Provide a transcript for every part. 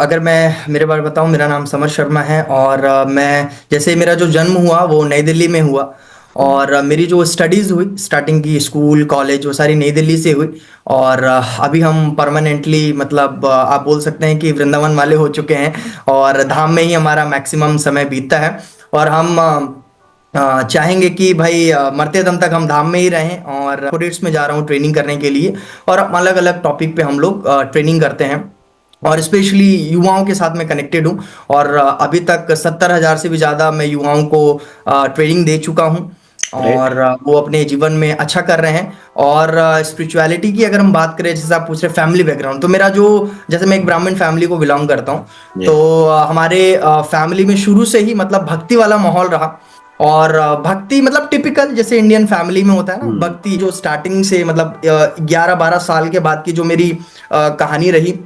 अगर मैं मेरे बारे में बताऊं, मेरा नाम समर शर्मा है और मैं जैसे मेरा जो जन्म हुआ वो नई दिल्ली में हुआ। और मेरी जो स्टडीज़ हुई स्टार्टिंग की, स्कूल कॉलेज वो सारी नई दिल्ली से हुई। और अभी हम परमानेंटली मतलब आप बोल सकते हैं कि वृंदावन वाले हो चुके हैं और धाम में ही हमारा मैक्सिमम समय बीतता है। और हम चाहेंगे कि भाई मरते दम तक हम धाम में ही रहें। और कॉर्पोरेट्स में जा रहा हूँ ट्रेनिंग करने के लिए, और अलग अलग टॉपिक पे हम लोग ट्रेनिंग करते हैं। और स्पेशली युवाओं के साथ मैं कनेक्टेड हूँ। और अभी तक 70,000 से भी ज़्यादा मैं युवाओं को ट्रेनिंग दे चुका हूँ। ग्रेट। और वो अपने जीवन में अच्छा कर रहे हैं। और स्पिरिचुअलिटी की अगर हम बात करें, जैसे आप पूछ रहे फैमिली बैकग्राउंड, तो मेरा जो, जैसे मैं एक ब्राह्मण फैमिली को बिलोंग करता हूँ। जी। तो हमारे फैमिली में शुरू से ही मतलब भक्ति वाला माहौल रहा। और भक्ति मतलब टिपिकल जैसे इंडियन फैमिली में होता है ना, हम्म। भक्ति जो स्टार्टिंग से मतलब 11-12 साल के बाद की जो मेरी कहानी रही।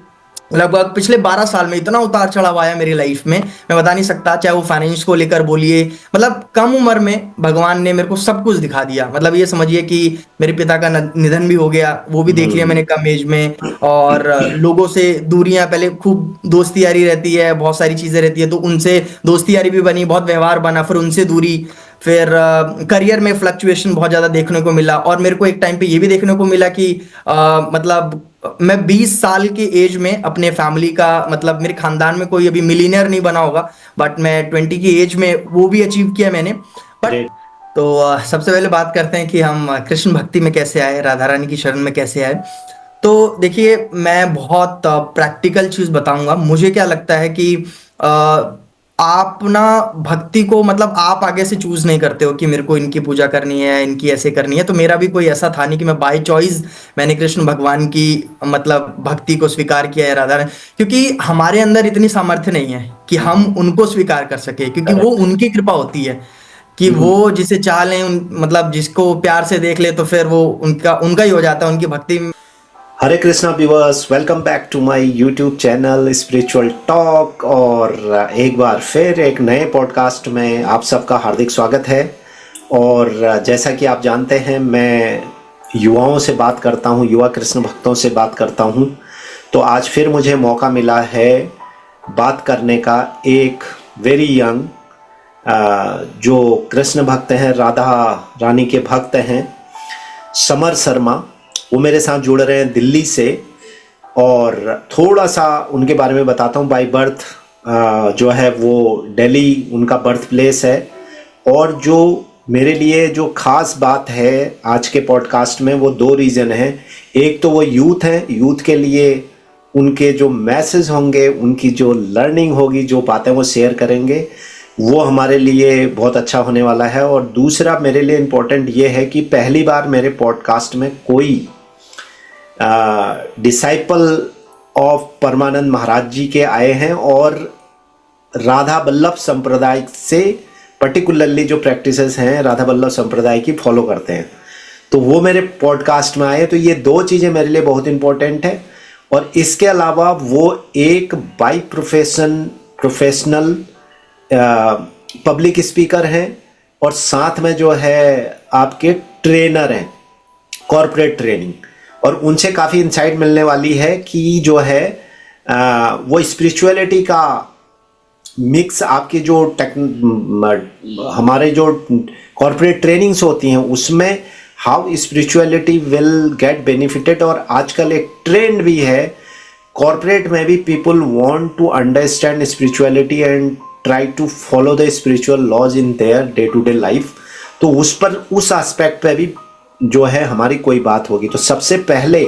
लगभग पिछले 12 साल में इतना उतार चढ़ाव आया मेरी लाइफ में, मैं बता नहीं सकता। चाहे वो फाइनेंस को लेकर बोलिए, मतलब कम उम्र में भगवान ने मेरे को सब कुछ दिखा दिया। मतलब ये समझिए कि मेरे पिता का निधन भी हो गया, वो भी देख लिया हम्म। मैंने कम एज में। और लोगों से दूरियां, पहले खूब दोस्ती यारी रहती है, बहुत सारी चीजें रहती है, तो उनसे दोस्ती यारी भी बनी, बहुत व्यवहार बना, फिर उनसे दूरी। फिर करियर में फ्लक्चुएशन बहुत ज्यादा देखने को मिला। और मेरे को एक टाइम पे ये भी देखने को मिला कि मतलब मैं 20 साल की एज में अपने फैमिली का, मतलब मेरे खानदान में कोई अभी मिलीनियर नहीं बना होगा, बट मैं 20 की एज में वो भी अचीव किया मैंने। But great. तो सबसे पहले बात करते हैं कि हम कृष्ण भक्ति में कैसे आए, राधा रानी की शरण में कैसे आए। तो देखिए, मैं बहुत प्रैक्टिकल चीज बताऊंगा। मुझे क्या लगता है कि आप ना भक्ति को मतलब आप आगे से चूज नहीं करते हो कि मेरे को इनकी पूजा करनी है, इनकी ऐसे करनी है। तो मेरा भी कोई ऐसा था नहीं कि मैं बाय चॉइस मैंने कृष्ण भगवान की मतलब भक्ति को स्वीकार किया है, राधा रानी। क्योंकि हमारे अंदर इतनी सामर्थ्य नहीं है कि हम उनको स्वीकार कर सके, क्योंकि वो करेक्ट। उनकी कृपा होती है कि हम्म। वो जिसे चाह लें, मतलब जिसको प्यार से देख ले तो फिर वो उनका उनका ही हो जाता है, उनकी भक्ति। Hare Krishna viewers, welcome back to my YouTube channel spiritual talk. और एक बार फिर एक नए पॉडकास्ट में आप सबका हार्दिक स्वागत है। और जैसा कि आप जानते हैं, मैं युवाओं से बात करता हूं, युवा कृष्ण भक्तों से बात करता हूं। तो आज फिर मुझे मौका मिला है बात करने का एक वेरी यंग जो कृष्ण भक्त हैं, राधा रानी के भक्त हैं, समर शर्मा। वो मेरे साथ जुड़ रहे हैं दिल्ली से। और थोड़ा सा उनके बारे में बताता हूँ। बाय बर्थ जो है वो दिल्ली उनका बर्थ प्लेस है। और जो मेरे लिए जो खास बात है आज के पॉडकास्ट में, वो दो रीज़न है। एक तो वो यूथ है, यूथ के लिए उनके जो मैसेज होंगे, उनकी जो लर्निंग होगी, जो बातें वो शेयर करेंगे, वो हमारे लिए बहुत अच्छा होने वाला है। और दूसरा मेरे लिए इम्पोर्टेंट ये है कि पहली बार मेरे पॉडकास्ट में कोई डिसाइपल ऑफ परमानंद महाराज जी के आए हैं और राधा वल्लभ संप्रदाय से पर्टिकुलरली जो प्रैक्टिसेस हैं राधा वल्लभ संप्रदाय की फॉलो करते हैं, तो वो मेरे पॉडकास्ट में आए। तो ये दो चीज़ें मेरे लिए बहुत इंपॉर्टेंट है। और इसके अलावा वो एक बाई प्रोफेशनल पब्लिक स्पीकर हैं और साथ में जो है आपके ट्रेनर हैं, कॉरपोरेट ट्रेनिंग। और उनसे काफ़ी इंसाइट मिलने वाली है कि जो है वो स्पिरिचुअलिटी का मिक्स आपकी जो हमारे जो कॉरपोरेट ट्रेनिंग्स होती हैं उसमें how spirituality will get benefited. और आजकल एक ट्रेंड भी है कॉरपोरेट में भी, people want to understand spirituality and try to follow the spiritual laws in their day to day life. तो उस पर, उस एस्पेक्ट पे भी जो है हमारी कोई बात होगी। तो सबसे पहले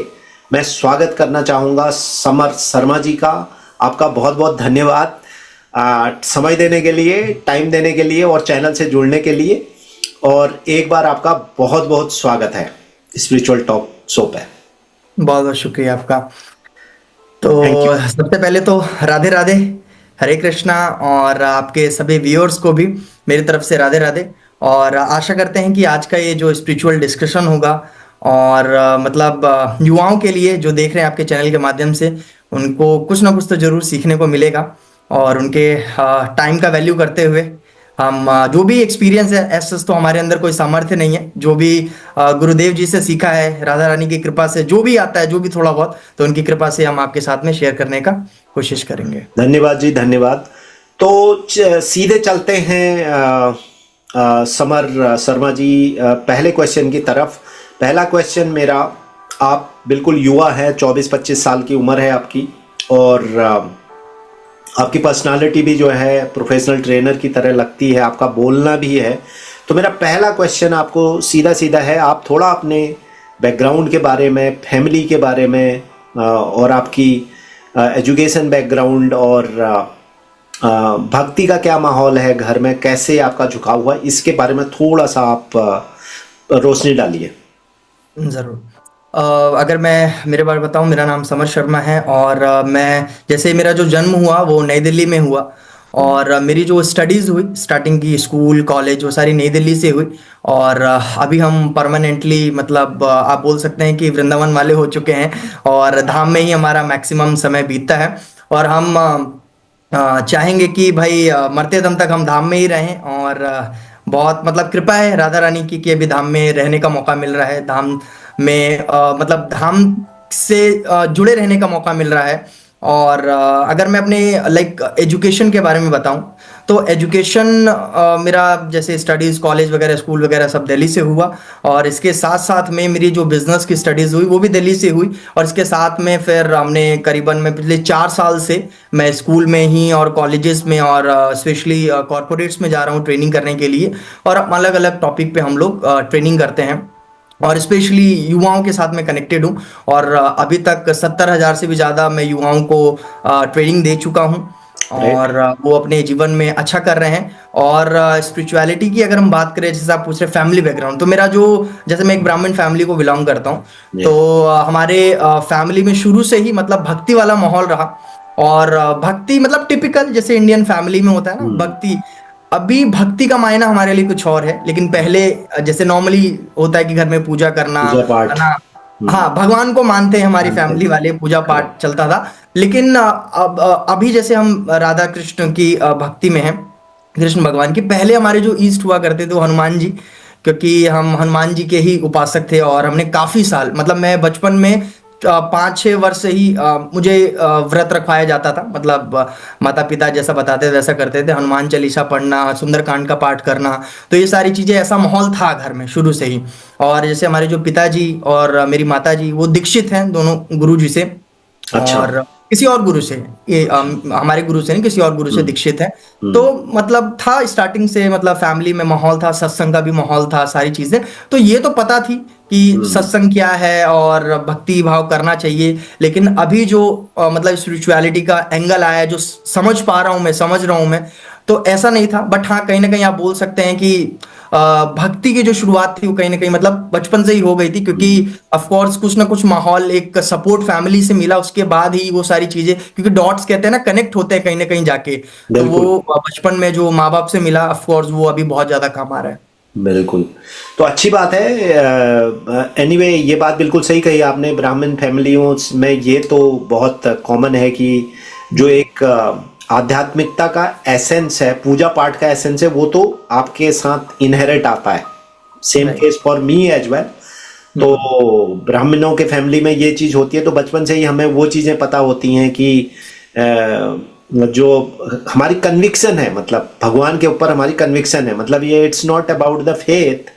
मैं स्वागत करना चाहूँगा समर शर्मा जी का। आपका बहुत बहुत धन्यवाद समय देने के लिए, टाइम देने के लिए और चैनल से जुड़ने के लिए। और एक बार आपका बहुत बहुत स्वागत है स्पिरिचुअल टॉक शो पे। बहुत बहुत शुक्रिया आपका। तो थैंक यू। सबसे पहले तो राधे राधे, हरे कृष्णा। और आपके सभी व्यूअर्स को भी मेरी तरफ से राधे राधे। और आशा करते हैं कि आज का ये जो स्पिरिचुअल डिस्कशन होगा, और मतलब युवाओं के लिए जो देख रहे हैं आपके चैनल के माध्यम से, उनको कुछ ना कुछ तो जरूर सीखने को मिलेगा। और उनके टाइम का वैल्यू करते हुए हम जो भी एक्सपीरियंस है, ऐसा तो हमारे अंदर कोई सामर्थ्य नहीं है, जो भी गुरुदेव जी से सीखा है, राधा रानी की कृपा से जो भी आता है, जो भी थोड़ा बहुत, तो उनकी कृपा से हम आपके साथ में शेयर करने का कोशिश करेंगे। धन्यवाद जी, धन्यवाद। तो सीधे चलते हैं समर शर्मा जी, पहले क्वेश्चन की तरफ। पहला क्वेश्चन मेरा, आप बिल्कुल युवा हैं, 24-25 साल की उम्र है आपकी, और आपकी पर्सनालिटी भी जो है प्रोफेशनल ट्रेनर की तरह लगती है, आपका बोलना भी है। तो मेरा पहला क्वेश्चन आपको सीधा सीधा है, आप थोड़ा अपने बैकग्राउंड के बारे में, फैमिली के बारे में, और आपकी एजुकेशन बैकग्राउंड, और भक्ति का क्या माहौल है घर में, कैसे आपका झुकाव हुआ, इसके बारे में थोड़ा सा आप रोशनी डालिए। ज़रूर। अ, अगर मैं मेरे बारे में बताऊँ, मेरा नाम समर शर्मा है और मैं जैसे मेरा जो जन्म हुआ वो नई दिल्ली में हुआ। और मेरी जो स्टडीज़ हुई स्टार्टिंग की, स्कूल कॉलेज वो सारी नई दिल्ली से हुई। और अभी हम परमानेंटली मतलब आप बोल सकते हैं कि वृंदावन वाले हो चुके हैं और धाम में ही हमारा मैक्सिमम समय बीतता है। और हम चाहेंगे कि भाई मरते दम तक हम धाम में ही रहें। और बहुत मतलब कृपा है राधा रानी की कि अभी धाम में रहने का मौका मिल रहा है। धाम में मतलब धाम से जुड़े रहने का मौका मिल रहा है। और अगर मैं अपने लाइक एजुकेशन के बारे में बताऊं, तो एजुकेशन मेरा जैसे स्टडीज़ कॉलेज वगैरह स्कूल वगैरह सब दिल्ली से हुआ। और इसके साथ साथ में मेरी जो बिजनेस की स्टडीज़ हुई वो भी दिल्ली से हुई। और इसके साथ में फिर हमने करीबन में पिछले 4 साल से मैं स्कूल में ही और कॉलेजेस में और स्पेशली कॉरपोरेट्स में जा रहा हूँ ट्रेनिंग करने के लिए। और अलग अलग टॉपिक पे हम लोग ट्रेनिंग करते हैं और स्पेशली युवाओं के साथ मैं कनेक्टेड हूँ। और अभी तक 70,000 से भी ज़्यादा मैं युवाओं को ट्रेनिंग दे चुका हूँ। ग्रेट। और वो अपने जीवन में अच्छा कर रहे हैं। और स्पिरिचुअलिटी की अगर हम बात करें, जैसे आप पूछ रहे फैमिली बैकग्राउंड, तो मेरा जो जैसे मैं एक ब्राह्मण फैमिली को बिलोंग करता हूँ। जी। तो हमारे फैमिली में शुरू से ही मतलब भक्ति वाला माहौल रहा। और भक्ति मतलब टिपिकल जैसे इंडियन फैमिली में होता है ना भक्ति। अभी भक्ति का मायना हमारे लिए कुछ और है, लेकिन पहले जैसे नॉर्मली होता है कि घर में पूजा करना, पूजा है पाठ। ना। हाँ, भगवान को मानते हैं हमारी मानते फैमिली हैं। वाले, पूजा पाठ करेक्ट। चलता था। लेकिन अब अभी जैसे हम राधा कृष्ण की भक्ति में हैं, कृष्ण भगवान की, पहले हमारे जो ईस्ट हुआ करते थे वो हनुमान जी, क्योंकि हम हनुमान जी के ही उपासक थे। और हमने काफी साल मतलब मैं बचपन में 5-6 वर्ष से ही मुझे व्रत रखवाया जाता था। मतलब माता पिता जैसा बताते थे वैसा करते थे, हनुमान चालीसा पढ़ना, सुंदरकांड का पाठ करना। तो ये सारी चीजें, ऐसा माहौल था घर में शुरू से ही। और जैसे हमारे जो पिताजी और मेरी माता जी वो दीक्षित हैं दोनों गुरु जी से। अच्छा। और किसी और गुरु से, ये हमारे गुरु से नहीं, किसी और गुरु से हम्म। दीक्षित है। तो हम्म। मतलब था स्टार्टिंग से, मतलब फैमिली में माहौल था, सत्संग का भी माहौल था, सारी चीजें। तो ये तो पता थी कि हम्म। सत्संग क्या है और भक्ति भाव करना चाहिए। लेकिन अभी जो मतलब स्पिरिचुअलिटी का एंगल आया है, जो समझ पा रहा हूँ मैं, समझ रहा हूँ मैं, तो ऐसा नहीं था। बट हाँ, कहीं ना कहीं आप बोल सकते हैं कि भक्ति की जो शुरुआत थी वो कहीं ना कहीं मतलब बचपन से ही हो गई थी, क्योंकि ऑफ कोर्स कुछ ना कुछ माहौल, एक सपोर्ट फैमिली से मिला, उसके बाद ही वो सारी चीजें, क्योंकि डॉट्स कहते हैं ना, कनेक्ट होते हैं कहीं ना कहीं जाके। तो बिल्कुल। वो बचपन में जो माँ बाप से मिला, ऑफ कोर्स वो अभी बहुत ज्यादा काम आ रहा है। बिल्कुल। तो अच्छी बात है। एनीवे, ये बात बिल्कुल सही कही आपने, ब्राह्मण फैमिलियों में ये तो बहुत कॉमन है कि जो एक आध्यात्मिकता का एसेंस है, पूजा पाठ का एसेंस है, वो तो आपके साथ इनहेरिट आता है। Same right. Case for me as well. तो ब्राह्मणों के फैमिली में ये चीज़ होती है, तो बचपन से ही हमें वो चीज़ें पता होती हैं कि जो हमारी कन्विक्शन है, मतलब भगवान के ऊपर हमारी कन्विक्शन है, मतलब ये it's not about the faith,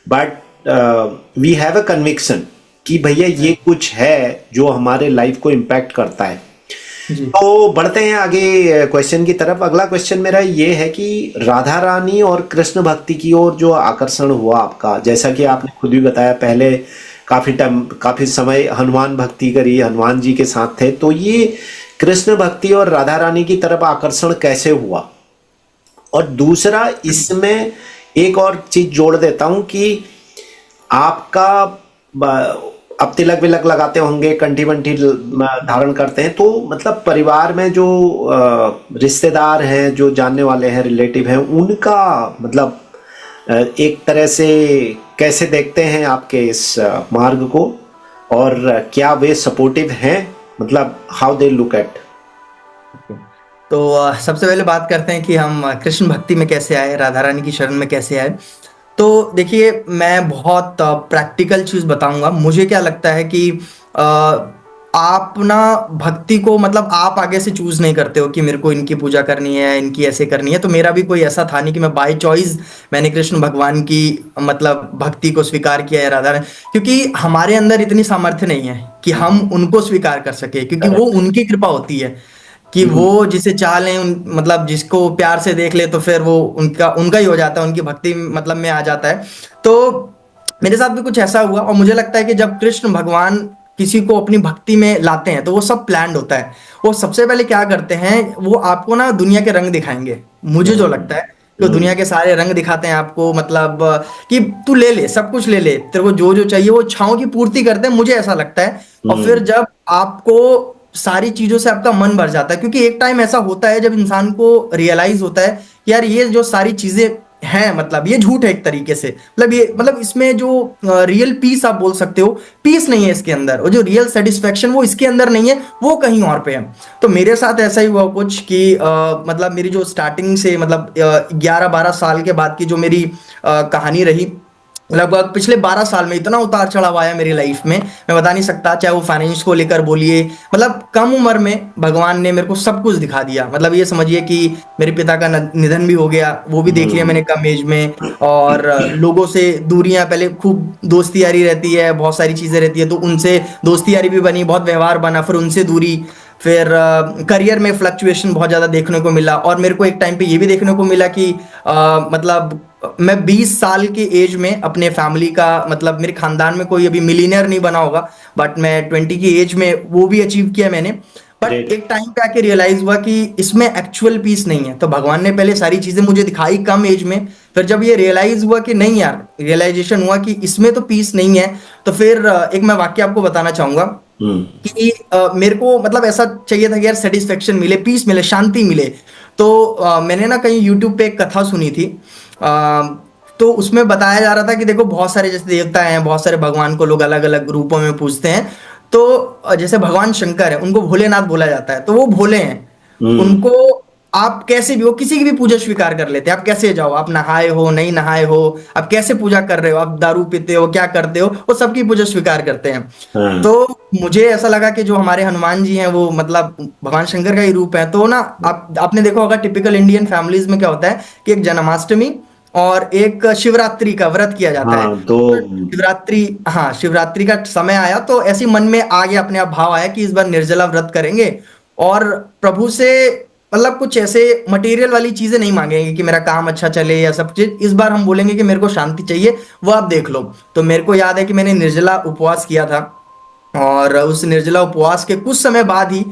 but we have a conviction कि भैया ये कुछ है जो हमारे लाइफ को इम्पैक्ट करता है। जी। तो बढ़ते हैं आगे क्वेश्चन की तरफ। अगला क्वेश्चन मेरा ये है कि राधा रानी और कृष्ण भक्ति की ओर जो आकर्षण हुआ आपका, जैसा कि आपने खुद भी बताया, पहले काफी टाइम, काफी समय हनुमान भक्ति करी, हनुमान जी के साथ थे, तो ये कृष्ण भक्ति और राधा रानी की तरफ आकर्षण कैसे हुआ? और दूसरा, इसमें एक और चीज जोड़ देता हूं कि आपका अब तिलक विलक लगाते होंगे, कंठी वंठी धारण करते हैं, तो मतलब परिवार में जो रिश्तेदार हैं, जो जानने वाले हैं, रिलेटिव हैं, उनका मतलब एक तरह से कैसे देखते हैं आपके इस मार्ग को, और क्या वे सपोर्टिव हैं, मतलब हाउ दे लुक एट? तो सबसे पहले बात करते हैं कि हम कृष्ण भक्ति में कैसे आए, राधा रानी की शरण में कैसे आए। तो देखिए, मैं बहुत प्रैक्टिकल चीज बताऊंगा। मुझे क्या लगता है कि आप ना भक्ति को मतलब आप आगे से चूज नहीं करते हो कि मेरे को इनकी पूजा करनी है, इनकी ऐसे करनी है। तो मेरा भी कोई ऐसा था नहीं कि मैं बाय चॉइस मैंने कृष्ण भगवान की मतलब भक्ति को स्वीकार किया है, राधा रानी। क्योंकि हमारे अंदर इतनी सामर्थ्य नहीं है कि हम उनको स्वीकार कर सके, क्योंकि वो करेक्ट। उनकी कृपा होती है कि वो जिसे चाह लें मतलब जिसको प्यार से देख ले तो फिर वो उनका उनका ही हो जाता है, उनकी भक्ति मतलब में आ जाता है। तो मेरे साथ भी कुछ ऐसा हुआ, और मुझे लगता है कि जब कृष्ण भगवान किसी को अपनी भक्ति में लाते हैं तो वो सब प्लान्ड होता है। वो सबसे पहले क्या करते हैं, वो आपको ना दुनिया के रंग दिखाएंगे। मुझे जो लगता है कि वो दुनिया के सारे रंग दिखाते हैं आपको, मतलब कि तू ले ले, सब कुछ ले ले, तेरे को जो जो चाहिए वो इच्छाओं की पूर्ति करते हैं, मुझे ऐसा लगता है। और फिर जब आपको सारी चीजों से आपका मन भर जाता है, क्योंकि एक टाइम ऐसा होता है जब इंसान को रियलाइज होता है कि यार ये जो सारी चीजें हैं मतलब ये झूठ है एक तरीके से, मतलब ये मतलब इसमें जो रियल पीस आप बोल सकते हो, पीस नहीं है इसके अंदर, और जो रियल सेटिस्फेक्शन वो इसके अंदर नहीं है, वो कहीं और पे है। तो मेरे साथ ऐसा ही हुआ कुछ कि मतलब मेरी जो स्टार्टिंग से मतलब 11-12 साल के बाद की जो मेरी कहानी रही, लगभग पिछले 12 साल में इतना उतार चढ़ाव आया मेरी लाइफ में, मैं बता नहीं सकता। चाहे वो फाइनेंस को लेकर बोलिए, मतलब कम उम्र में भगवान ने मेरे को सब कुछ दिखा दिया। मतलब ये समझिए कि मेरे पिता का निधन भी हो गया, वो भी देख लिया मैंने कम एज में। और लोगों से दूरियां, पहले खूब दोस्ती यारी रहती है, बहुत सारी चीजें रहती है, तो उनसे दोस्ती यारी भी बनी, बहुत व्यवहार बना, फिर उनसे दूरी। फिर करियर में फ्लक्चुएशन बहुत ज़्यादा देखने को मिला, और मेरे को एक टाइम पे ये भी देखने को मिला कि मतलब मैं 20 साल की एज में अपने फैमिली का मतलब मेरे खानदान में कोई अभी मिलीनियर नहीं बना होगा, बट मैं 20 की एज में वो भी अचीव किया मैंने। But great. एक टाइम पे आके रियलाइज हुआ कि इसमें एक्चुअल पीस नहीं है। तो भगवान ने पहले सारी चीजें मुझे दिखाई कम एज में, फिर जब ये रियलाइज हुआ कि नहीं यार, रियलाइजेशन हुआ कि इसमें तो पीस नहीं है, तो फिर एक मैं वाक्य आपको बताना चाहूंगा हम्म। कि मेरे को मतलब ऐसा चाहिए था कि यार सेटिस्फेक्शन मिले, पीस मिले, शांति मिले। तो मैंने ना कहीं यूट्यूब पे एक कथा सुनी थी। अ, तो उसमें बताया जा रहा था कि देखो बहुत सारे जैसे देवता हैं, बहुत सारे भगवान को लोग अलग अलग रूपों में पूजते हैं। तो जैसे भगवान शंकर है, उनको भोलेनाथ बोला जाता है, तो वो भोले हैं। हम्म। उनको आप कैसे भी हो, किसी की भी पूजा स्वीकार कर लेते हैं। आप कैसे जाओ, आप नहाए हो नहीं नहाए हो, आप कैसे पूजा कर रहे हो, आप दारू पीते हो क्या करते हो, वो सबकी पूजा स्वीकार करते हैं। हाँ। तो मुझे ऐसा लगा कि जो हमारे हनुमान जी हैं वो मतलब भगवान शंकर का ही रूप है। तो ना आपने देखा होगा टिपिकल इंडियन फैमिलीज में क्या होता है कि एक जन्माष्टमी और एक शिवरात्रि का व्रत किया जाता है। हाँ तो तो शिवरात्रि, हाँ शिवरात्रि का समय आया तो ऐसे मन में आ गया, अपने आप भाव आया कि इस बार निर्जला व्रत करेंगे, और प्रभु से मतलब कुछ ऐसे मटेरियल वाली चीजें नहीं मांगेंगे कि मेरा काम अच्छा चले या सब चीज, इस बार हम बोलेंगे कि मेरे को शांति चाहिए, वो आप देख लो। तो मेरे को याद है कि मैंने निर्जला उपवास किया था, और उस निर्जला उपवास के कुछ समय बाद ही,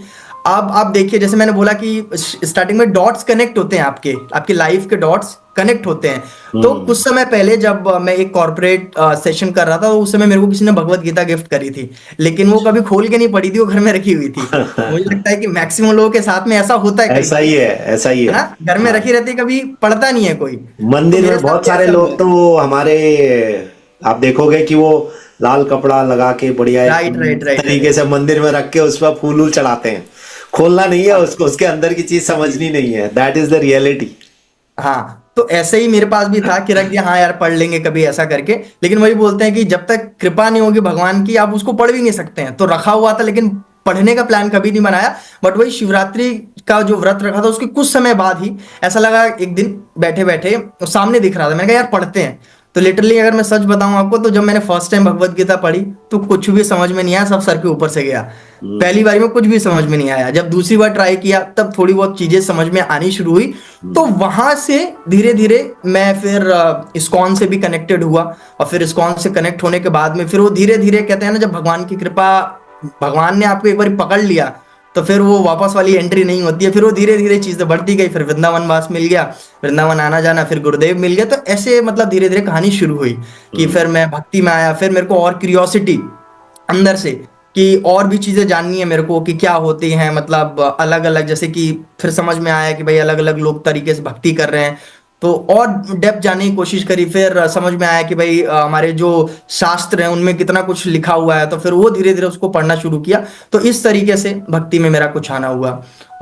अब आप देखिए जैसे मैंने बोला कि स्टार्टिंग में डॉट्स कनेक्ट होते हैं, आपके आपकी लाइफ के डॉट्स कनेक्ट होते हैं। तो हम्म। कुछ समय पहले जब मैं एक कॉर्पोरेट सेशन कर रहा था, तो उस समय मेरे को किसी ने भगवत गीता गिफ्ट करी थी, लेकिन वो कभी खोल के नहीं पढ़ी थी, वो घर में रखी हुई थी। मुझे लगता है कि मैक्सिमम लोगों के साथ में ऐसा होता है कई ऐसा बार, ही है, ऐसा ही है है। ना, घर में हाँ। रखी रहती है, कभी पढ़ता नहीं है कोई। तो मंदिर मेरे में साथ बहुत भी सारे ऐसा हुआ लोग है। तो हमारे, आप देखोगे कि वो लाल कपड़ा लगा के बढ़िया राइट एकदम राइट राइट तरीके राइट। से मंदिर में रख के उस पर फूल वूल चढ़ाते हैं। खोलना नहीं है उसको, उसके अंदर की चीज समझनी नहीं है। That is the reality. हाँ, तो ऐसे ही मेरे पास भी था कि रख दिया, हाँ यार पढ़ लेंगे कभी ऐसा करके। लेकिन वही बोलते हैं कि जब तक कृपा नहीं होगी भगवान की, आप उसको पढ़ भी नहीं सकते हैं। तो रखा हुआ था, लेकिन पढ़ने का प्लान कभी नहीं बनाया। बट वही शिवरात्रि का जो व्रत रखा था उसके कुछ समय बाद ही ऐसा लगा, एक दिन बैठे बैठे तो सामने दिख रहा था, मैंने कहा यार पढ़ते हैं। तो लिटरली अगर मैं सच बताऊं आपको, तो जब मैंने फर्स्ट टाइम भगवत गीता पढ़ी तो कुछ भी समझ में नहीं आया, सब सर के ऊपर से गया। पहली बारी में कुछ भी समझ में नहीं आया, जब दूसरी बार ट्राई किया तब थोड़ी बहुत चीजें समझ में आनी शुरू हुई। तो वहां से धीरे धीरे मैं फिर इस्कॉन से भी कनेक्टेड हुआ, और फिर इस्कॉन से कनेक्ट होने के बाद में फिर वो धीरे धीरे, कहते हैं ना, जब भगवान की कृपा, भगवान ने आपको एक बार पकड़ लिया तो फिर वो वापस वाली एंट्री नहीं होती है। फिर वो धीरे धीरे चीजें बढ़ती गई, फिर वृंदावन वास मिल गया, वृंदावन आना जाना, फिर गुरुदेव मिल गया। तो ऐसे मतलब धीरे धीरे कहानी शुरू हुई कि फिर मैं भक्ति में आया। फिर मेरे को और क्यूरियोसिटी अंदर से कि और भी चीजें जाननी है मेरे को कि क्या होती हैं, मतलब अलग अलग, जैसे कि फिर समझ में आया कि भाई अलग अलग लोग तरीके से भक्ति कर रहे हैं। तो और डेप्थ जानने की कोशिश करी, फिर समझ में आया कि भाई हमारे जो शास्त्र हैं उनमें कितना कुछ लिखा हुआ है, तो फिर वो धीरे धीरे उसको पढ़ना शुरू किया। तो इस तरीके से भक्ति में मेरा कुछ आना हुआ।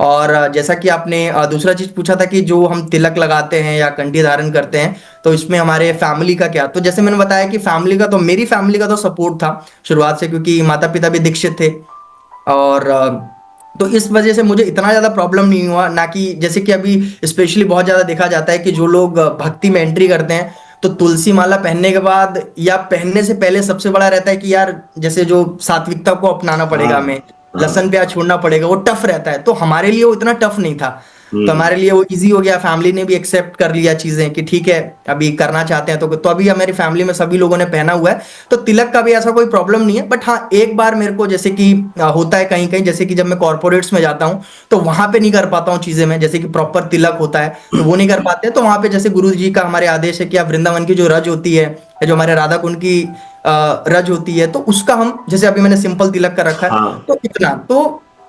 और जैसा कि आपने दूसरा चीज पूछा था कि जो हम तिलक लगाते हैं या कंठी धारण करते हैं, तो इसमें हमारे फैमिली का क्या, तो जैसे मैंने बताया कि फैमिली का, तो मेरी फैमिली का तो सपोर्ट था शुरुआत से, क्योंकि माता पिता भी दीक्षित थे। और तो इस वजह से मुझे इतना ज्यादा प्रॉब्लम नहीं हुआ, ना कि जैसे कि अभी स्पेशली बहुत ज्यादा देखा जाता है कि जो लोग भक्ति में एंट्री करते हैं तो तुलसी माला पहनने के बाद या पहनने से पहले सबसे बड़ा रहता है कि यार जैसे जो सात्विकता को अपनाना हाँ पड़ेगा हमें, हाँ। लहसुन प्याज छोड़ना पड़ेगा, वो टफ रहता है। तो हमारे लिए वो इतना टफ नहीं था, तो हम्म। हमारे लिए वो इजी हो गया, फैमिली ने भी एक्सेप्ट कर लिया चीजें कि ठीक है अभी करना चाहते हैं तो अभी हमारी फैमिली में सभी लोगों ने पहना हुआ है। तो तिलक का भी ऐसा कोई प्रॉब्लम नहीं है, बट हाँ एक बार मेरे को जैसे कि होता है कहीं कहीं, जैसे कि जब मैं कॉर्पोरेट्स में जाता हूँ तो वहां पे नहीं कर पाता हूँ चीजें में, जैसे कि प्रॉपर तिलक होता है तो वो नहीं कर पाते। तो वहां पे जैसे गुरु जी का हमारे आदेश है कि आप वृंदावन की जो रज होती है या जो हमारे राधा कुंड की रज होती है तो उसका हम, जैसे अभी मैंने सिंपल तिलक कर रखा है हाँ। तो इतना तो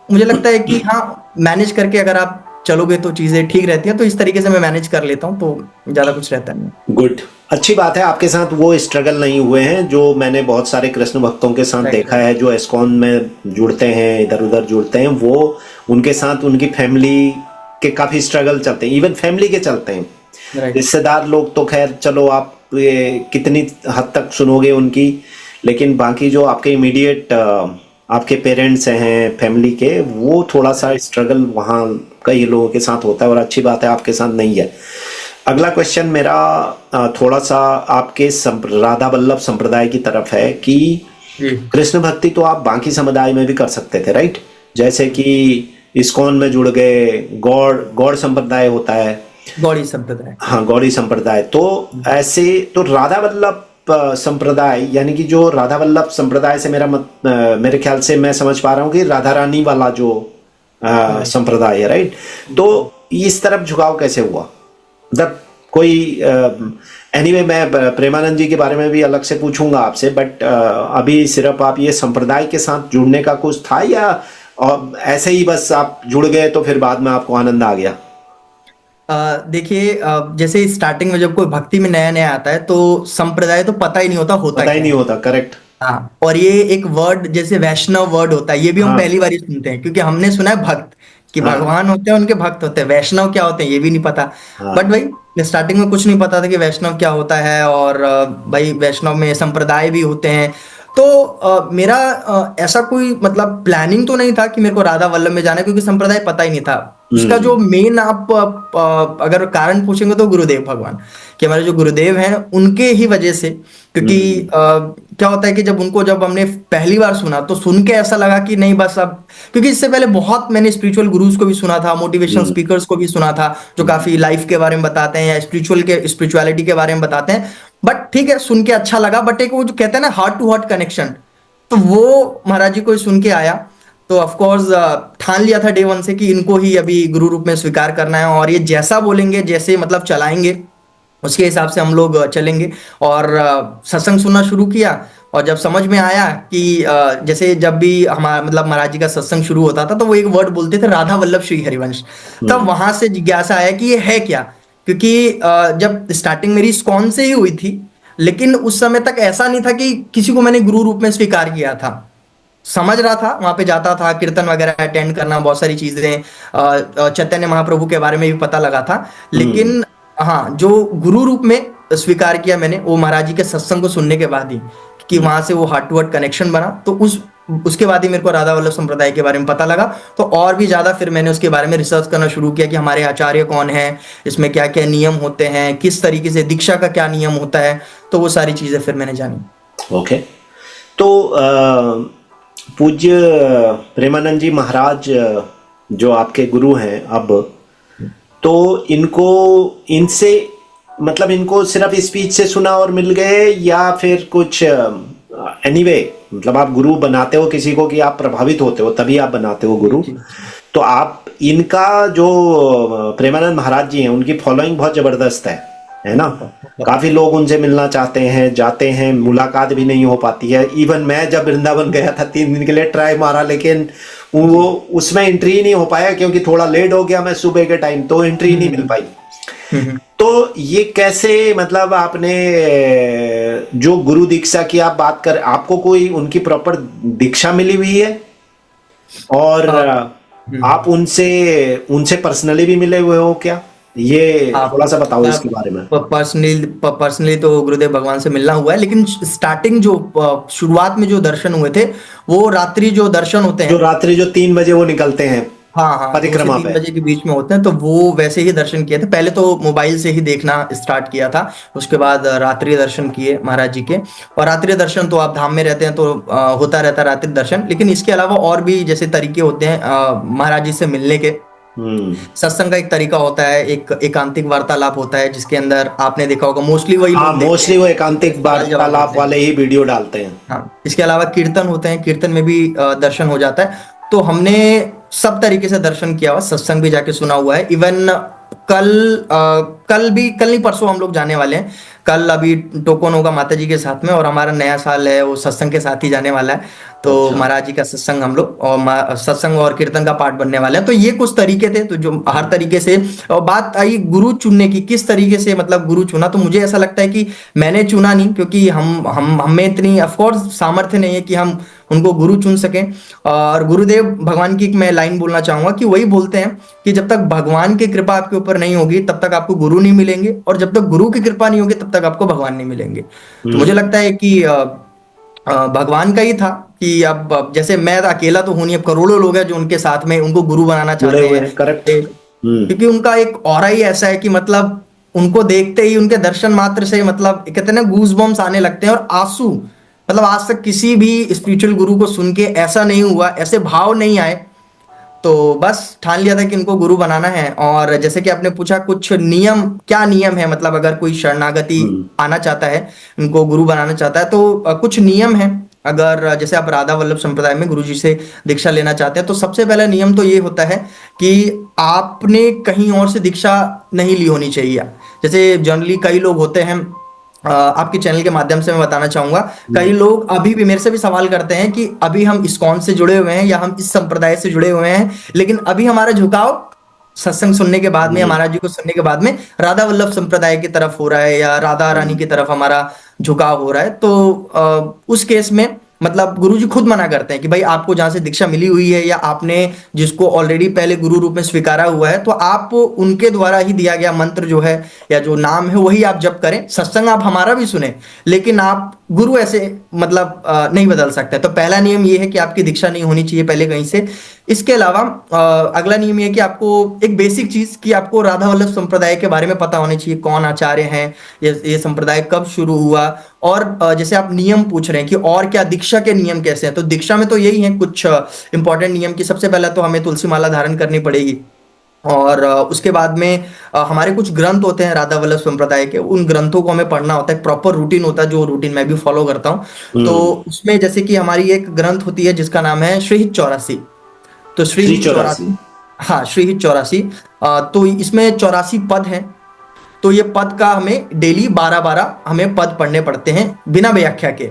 मुझे लगता है कि हाँ मैनेज करके अगर आप चलोगे तो चीजें ठीक रहती है। तो इस तरीके से मैं मैनेज कर लेता हूँ, तो ज्यादा कुछ रहता नहीं। गुड। अच्छी बात है, आपके साथ वो स्ट्रगल नहीं हुए हैं जो मैंने बहुत सारे कृष्ण भक्तों के साथ राइट देखा है, जो एस्कॉन में जुड़ते हैं, इधर उधर जुड़ते हैं, वो उनके साथ उनकी फैमिली के काफी स्ट्रगल चलते हैं, इवन फैमिली के चलते हैं। राइट रिश्तेदार लोग तो खैर चलो आप ये कितनी हद तक सुनोगे उनकी, लेकिन बाकी जो आपके इमीडिएट आपके पेरेंट्स हैं फैमिली के, वो थोड़ा सा स्ट्रगल वहाँ कई लोगों के साथ होता है, और अच्छी बात है आपके साथ नहीं है। अगला क्वेश्चन मेरा थोड़ा सा आपके राधा वल्लभ संप्रदाय की तरफ है कि जी। कृष्ण भक्ति तो आप बाकी समुदाय में भी कर सकते थे, राइट? जैसे कि इस्कॉन में जुड़ गए, गौड़ गौड़ संप्रदाय होता है। गौड़ी संप्रदाय। हाँ, गौड़ी संप्रदाय। तो ऐसे तो राधा वल्लभ संप्रदाय, यानी कि जो राधा वल्लभ संप्रदाय से मेरे ख्याल से मैं समझ पा रहा हूँ कि राधा रानी वाला जो राइट। संप्रदाय है, राइट? तो इस तरफ झुकाव कैसे हुआ? मतलब कोई एनीवे मैं प्रेमानंद जी के बारे में भी अलग से पूछूंगा आपसे, बट अभी सिर्फ आप ये संप्रदाय के साथ जुड़ने का कुछ था, या ऐसे ही बस आप जुड़ गए तो फिर बाद में आपको आनंद आ गया? देखिए जैसे स्टार्टिंग में जब कोई भक्ति में नया नया आता है तो संप्रदाय तो पता ही नहीं होता होता पता ही क्या नहीं है। होता, करेक्ट। हाँ, और ये एक वर्ड जैसे वैष्णव वर्ड होता है, ये भी हम हाँ पहली बार ही सुनते हैं, क्योंकि हमने सुना है भक्त कि हाँ भगवान होते हैं उनके भक्त होते हैं, वैष्णव क्या होते हैं ये भी नहीं पता। बट हाँ। भाई स्टार्टिंग में कुछ नहीं पता था कि वैष्णव क्या होता है, और भाई वैष्णव में संप्रदाय भी होते हैं। तो मेरा ऐसा कोई मतलब प्लानिंग तो नहीं था कि मेरे को राधा वल्लभ में जाना है, क्योंकि संप्रदाय पता ही नहीं था। उसका जो मेन आप अगर कारण पूछेंगे तो गुरुदेव भगवान, कि हमारे जो गुरुदेव हैं उनके ही वजह से, क्योंकि क्या होता है कि जब हमने पहली बार सुना तो सुन के ऐसा लगा कि नहीं बस अब, क्योंकि इससे पहले बहुत मैंने स्पिरिचुअल गुरुज को भी सुना था, मोटिवेशनल स्पीकर्स को भी सुना था जो काफी लाइफ के बारे में बताते हैं या स्पिरिचुअलिटी के बारे में बताते हैं। बट ठीक है सुन के अच्छा लगा, बट एक वो जो कहते हैं ना हार्ट टू हार्ट कनेक्शन, तो वो महाराज जी को ही सुन के आया। तो ऑफ कोर्स ठान लिया था डे वन से कि इनको ही अभी गुरु रूप में स्वीकार करना है, और ये जैसा बोलेंगे जैसे मतलब चलाएंगे उसके हिसाब से हम लोग चलेंगे। और सत्संग सुनना शुरू किया, और जब समझ में आया कि जैसे जब भी हमारा मतलब महाराज जी का सत्संग शुरू होता था तो वो एक वर्ड बोलते थे राधा वल्लभ श्री हरिवंश, तब वहां से जिज्ञासा आया कि ये है क्या। क्योंकि जब स्टार्टिंग मेरी इस्कॉन से ही हुई थी, लेकिन उस समय तक ऐसा नहीं था कि किसी को मैंने गुरु रूप में स्वीकार किया था। समझ रहा था, वहां पे जाता था, कीर्तन वगैरह अटेंड करना, बहुत सारी चीजें चैतन्य महाप्रभु के बारे में भी पता लगा था। लेकिन हाँ जो गुरु रूप में स्वीकार किया मैंने वो महाराज जी के सत्संग को सुनने के बाद ही, कि वहां से वो हार्ट टू हार्ट कनेक्शन बना। तो उसके बाद ही मेरे को राधा वल्लभ संप्रदाय के बारे में पता लगा। तो और भी ज्यादा फिर मैंने उसके बारे में रिसर्च करना शुरू किया कि हमारे आचार्य कौन है, इसमें क्या क्या नियम होते हैं, किस तरीके से दीक्षा का क्या नियम होता है, तो वो सारी चीजें फिर मैंने जानी। ओके। तो पूज्य प्रेमानंद जी महाराज जो आपके गुरु हैं अब, तो इनसे मतलब इनको सिर्फ स्पीच से सुना और मिल गए, या फिर कुछ एनीवे मतलब आप गुरु बनाते हो किसी को कि आप प्रभावित होते हो तभी आप बनाते हो गुरु। तो आप इनका जो प्रेमानंद महाराज जी हैं उनकी फॉलोइंग बहुत जबरदस्त है ना? काफी लोग उनसे मिलना चाहते हैं, जाते हैं, मुलाकात भी नहीं हो पाती है। इवन मैं जब वृंदावन गया था 3 दिन के लिए ट्राई मारा, लेकिन वो उसमें एंट्री ही नहीं हो पाया क्योंकि थोड़ा लेट हो गया मैं सुबह के टाइम, तो एंट्री नहीं मिल पाई। तो ये कैसे मतलब आपने जो गुरु दीक्षा की आप बात कर, आपको कोई उनकी प्रॉपर दीक्षा मिली हुई है और आप उनसे पर्सनली भी मिले हुए हो क्या? ये आप थोड़ा सा बताओ इसके बारे में। पर्सनली पर्सनली तो गुरुदेव भगवान से मिलना हुआ है, लेकिन स्टार्टिंग जो शुरुआत में जो दर्शन हुए थे, वो रात्रि जो दर्शन होते जो हैं। रात्रि जो 3 बजे वो निकलते हैं हाँ हाँ, 2 से परिक्रमा 3 पे। बजे के बीच में होते हैं, तो वो वैसे ही दर्शन किए थे। पहले तो मोबाइल से ही देखना स्टार्ट किया था, उसके बाद रात्रि दर्शन किए महाराज जी के। और रात्रि दर्शन तो आप धाम में रहते हैं तो होता रहता है रात्रि दर्शन, लेकिन इसके अलावा और भी जैसे तरीके होते हैं महाराज जी से मिलने के। हम्म। सत्संग का एक तरीका होता है, एक एकांतिक वार्तालाप होता है, जिसके अंदर आपने देखा होगा मोस्टली वही हाँ, लोग देखते मोस्टली हैं, वो एकांतिक सवाल जवाब वार्तालाप होते हैं। वाले ही वीडियो डालते हैं। हाँ, इसके अलावा कीर्तन होते हैं, कीर्तन में भी दर्शन हो जाता है। तो हमने सब तरीके से दर्शन किया हुआ, सत्संग भी जाके सुना हुआ है। इवन कल कल नहीं परसों हम लोग जाने वाले हैं। कल अभी टोकन होगा माता जी के साथ में, और हमारा नया साल है वो सत्संग के साथ ही जाने वाला है। तो अच्छा। महाराज जी का सत्संग हम लोग और सत्संग और कीर्तन का पाठ बनने वाले हैं। तो ये कुछ तरीके थे, तो जो हर तरीके से। और बात आई गुरु चुनने की, किस तरीके से मतलब गुरु चुना, तो मुझे ऐसा लगता है कि मैंने चुना नहीं, क्योंकि हम हमें इतनी ऑफ कोर्स सामर्थ्य नहीं है कि हम उनको गुरु चुन सकें। और गुरुदेव भगवान की एक मैं लाइन बोलना चाहूंगा कि वही बोलते हैं कि जब तक भगवान की कृपा आपके ऊपर नहीं होगी तब तक आपको गुरु नहीं मिलेंगे, और जब तक गुरु की कृपा नहीं होगी तब तक आपको भगवान नहीं मिलेंगे। तो मुझे हम्म। लगता है कि भगवान का ही था कि अब जैसे मैं अकेला तो हूं नहीं, अब करोड़ों लोग हैं जो उनके साथ में उनको गुरु बनाना जुड़े चाहते हुए हैं। हैं, करेक्ट। हम्म। क्योंकि उनका एक ऑरा ही ऐसा है कि मतलब उनको देखते ही, उनके दर्शन मात्र से मतलब कहते हैं ना गूज बम्स आने लगते हैं, और आंसू। मतलब आज तक किसी भी स्पिरिचुअल गुरु को सुन के ऐसा नहीं हुआ, ऐसे भाव नहीं आए। तो बस ठान लिया था कि इनको गुरु बनाना है। और जैसे कि आपने पूछा कुछ नियम, क्या नियम है, मतलब अगर कोई शरणागति हम्म। आना चाहता है, इनको गुरु बनाना चाहता है, तो कुछ नियम है। अगर जैसे आप राधा वल्लभ संप्रदाय में गुरु जी से दीक्षा लेना चाहते हैं, तो सबसे पहला नियम तो ये होता है कि आपने कहीं और से दीक्षा नहीं ली होनी चाहिए। जैसे जनरली कई लोग होते हैं, आपके चैनल के माध्यम से मैं बताना चाहूंगा, कई हम्म। लोग अभी भी मेरे से भी सवाल करते हैं कि अभी हम इस्कॉन से जुड़े हुए हैं या हम इस संप्रदाय से जुड़े हुए हैं, लेकिन अभी हमारा झुकाव सत्संग सुनने के बाद में या हम्म। महाराज जी को सुनने के बाद में राधा वल्लभ संप्रदाय की तरफ हो रहा है, या राधा रानी हम्म। की तरफ हमारा झुकाव हो रहा है। तो उस केस में मतलब गुरु जी खुद मना करते हैं कि भाई आपको जहां से दीक्षा मिली हुई है, या आपने जिसको ऑलरेडी पहले गुरु रूप में स्वीकारा हुआ है, तो आप उनके द्वारा ही दिया गया मंत्र जो है या जो नाम है वही आप जप करें। सत्संग आप हमारा भी सुने, लेकिन आप गुरु ऐसे मतलब नहीं बदल सकते। तो पहला नियम ये है कि आपकी दीक्षा नहीं होनी चाहिए पहले कहीं से। इसके अलावा अगला नियम ये है कि आपको एक बेसिक चीज कि आपको राधा वल्लभ संप्रदाय के बारे में पता होनी चाहिए, कौन आचार्य हैं, ये संप्रदाय कब शुरू हुआ। और जैसे आप नियम पूछ रहे हैं कि और क्या दीक्षा के नियम कैसे हैं, तो दीक्षा में तो यही है कुछ इंपॉर्टेंट नियम की। सबसे पहला तो हमें तुलसी माला धारण करनी पड़ेगी। और उसके बाद में हमारे कुछ ग्रंथ होते हैं राधा वल्लभ संप्रदाय के, उन ग्रंथों को हमें पढ़ना होता है। प्रॉपर रूटीन होता है, जो रूटीन मैं भी फॉलो करता हूँ। तो हम्म। उसमें जैसे कि हमारी एक ग्रंथ होती है जिसका नाम है श्रीहित 84। तो श्री श्रीहित 84। 84, हाँ श्रीहित 84। तो इसमें 84 पद हैं। तो ये पद का हमें डेली 12-12 हमें पद पढ़ने पड़ते हैं बिना व्याख्या के।